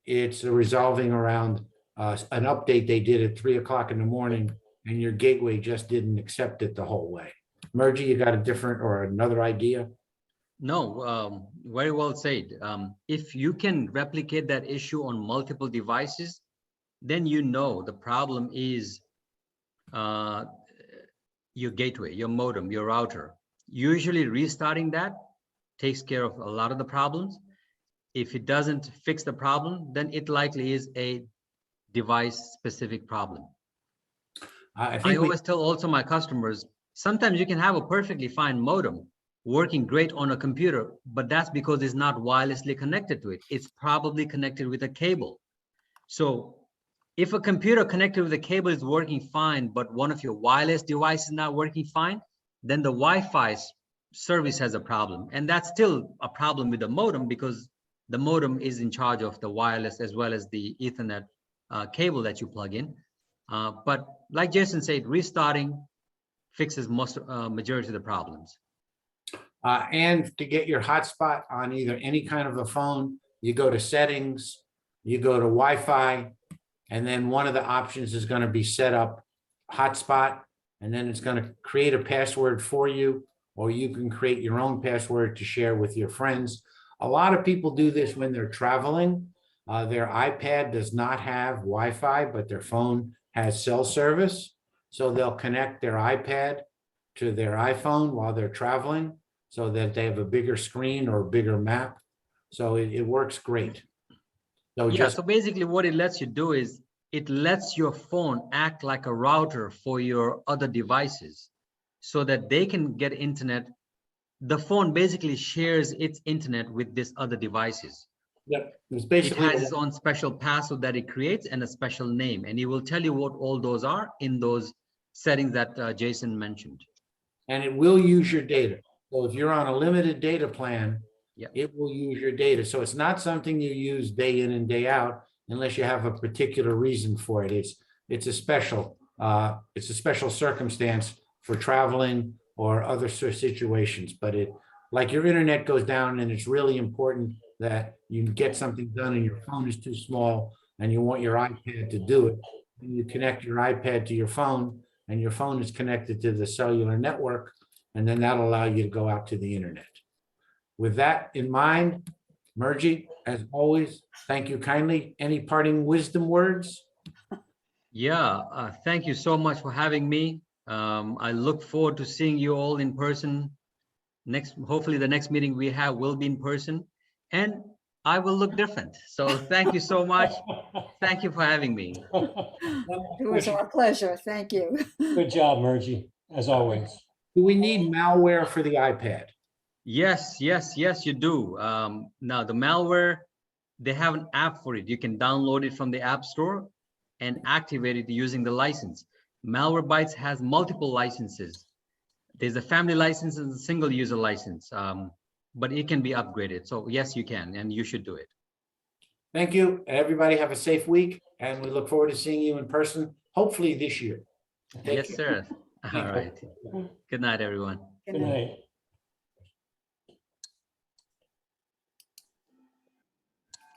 it's resolving around an update they did at 3 o'clock in the morning and your gateway just didn't accept it the whole way. Murji, you got a different or another idea? No, very well said. If you can replicate that issue on multiple devices, then you know the problem is your gateway, your modem, your router. Usually restarting that takes care of a lot of the problems. If it doesn't fix the problem, then it likely is a device-specific problem. I always tell also my customers, sometimes you can have a perfectly fine modem, working great on a computer, but that's because it's not wirelessly connected to it. It's probably connected with a cable. So if a computer connected with a cable is working fine, but one of your wireless devices is not working fine, then the Wi-Fi service has a problem. And that's still a problem with the modem, because the modem is in charge of the wireless as well as the Ethernet cable that you plug in. But like Jason said, restarting fixes most majority of the problems. And to get your hotspot on either any kind of a phone, you go to settings, you go to Wi-Fi, and then one of the options is going to be set up hotspot, and then it's going to create a password for you, or you can create your own password to share with your friends. A lot of people do this when they're traveling. Their iPad does not have Wi-Fi, but their phone has cell service. So they'll connect their iPad to their iPhone while they're traveling so that they have a bigger screen or a bigger map. So it works great. So Yeah, so basically what it lets you do is it lets your phone act like a router for your other devices so that they can get internet. The phone basically shares its internet with these other devices. Yep, it's It basically has its own special password that it creates and a special name, and it will tell you what all those are in those settings that Jason mentioned. and it will use your data. So if you're on a limited data plan, Yeah. it will use your data. So it's not something you use day in and day out unless you have a particular reason for it. It's a special circumstance for traveling or other situations. But like your internet goes down and it's really important that you get something done and your phone is too small and you want your iPad to do it. And you connect your iPad to your phone, and your phone is connected to the cellular network, and then that'll allow you to go out to the internet. With that in mind, Murji, as always, thank you kindly. Any parting wisdom words? Yeah, thank you so much for having me. I look forward to seeing you all in person. Hopefully the next meeting we have will be in person, and I will look different. So thank you so much. Thank you for having me. It was our pleasure. Thank you. Good job, Murji, as always. Do we need malware for the iPad? Yes, you do. Now the malware, they have an app for it. You can download it from the App Store and activate it using the license. Malwarebytes has multiple licenses. There's a family license and a single user license, but it can be upgraded. So yes, you can, and you should do it. Thank you. Everybody have a safe week, and we look forward to seeing you in person, hopefully this year. Take Yes, care. sir. All right. Good night, everyone. Good night.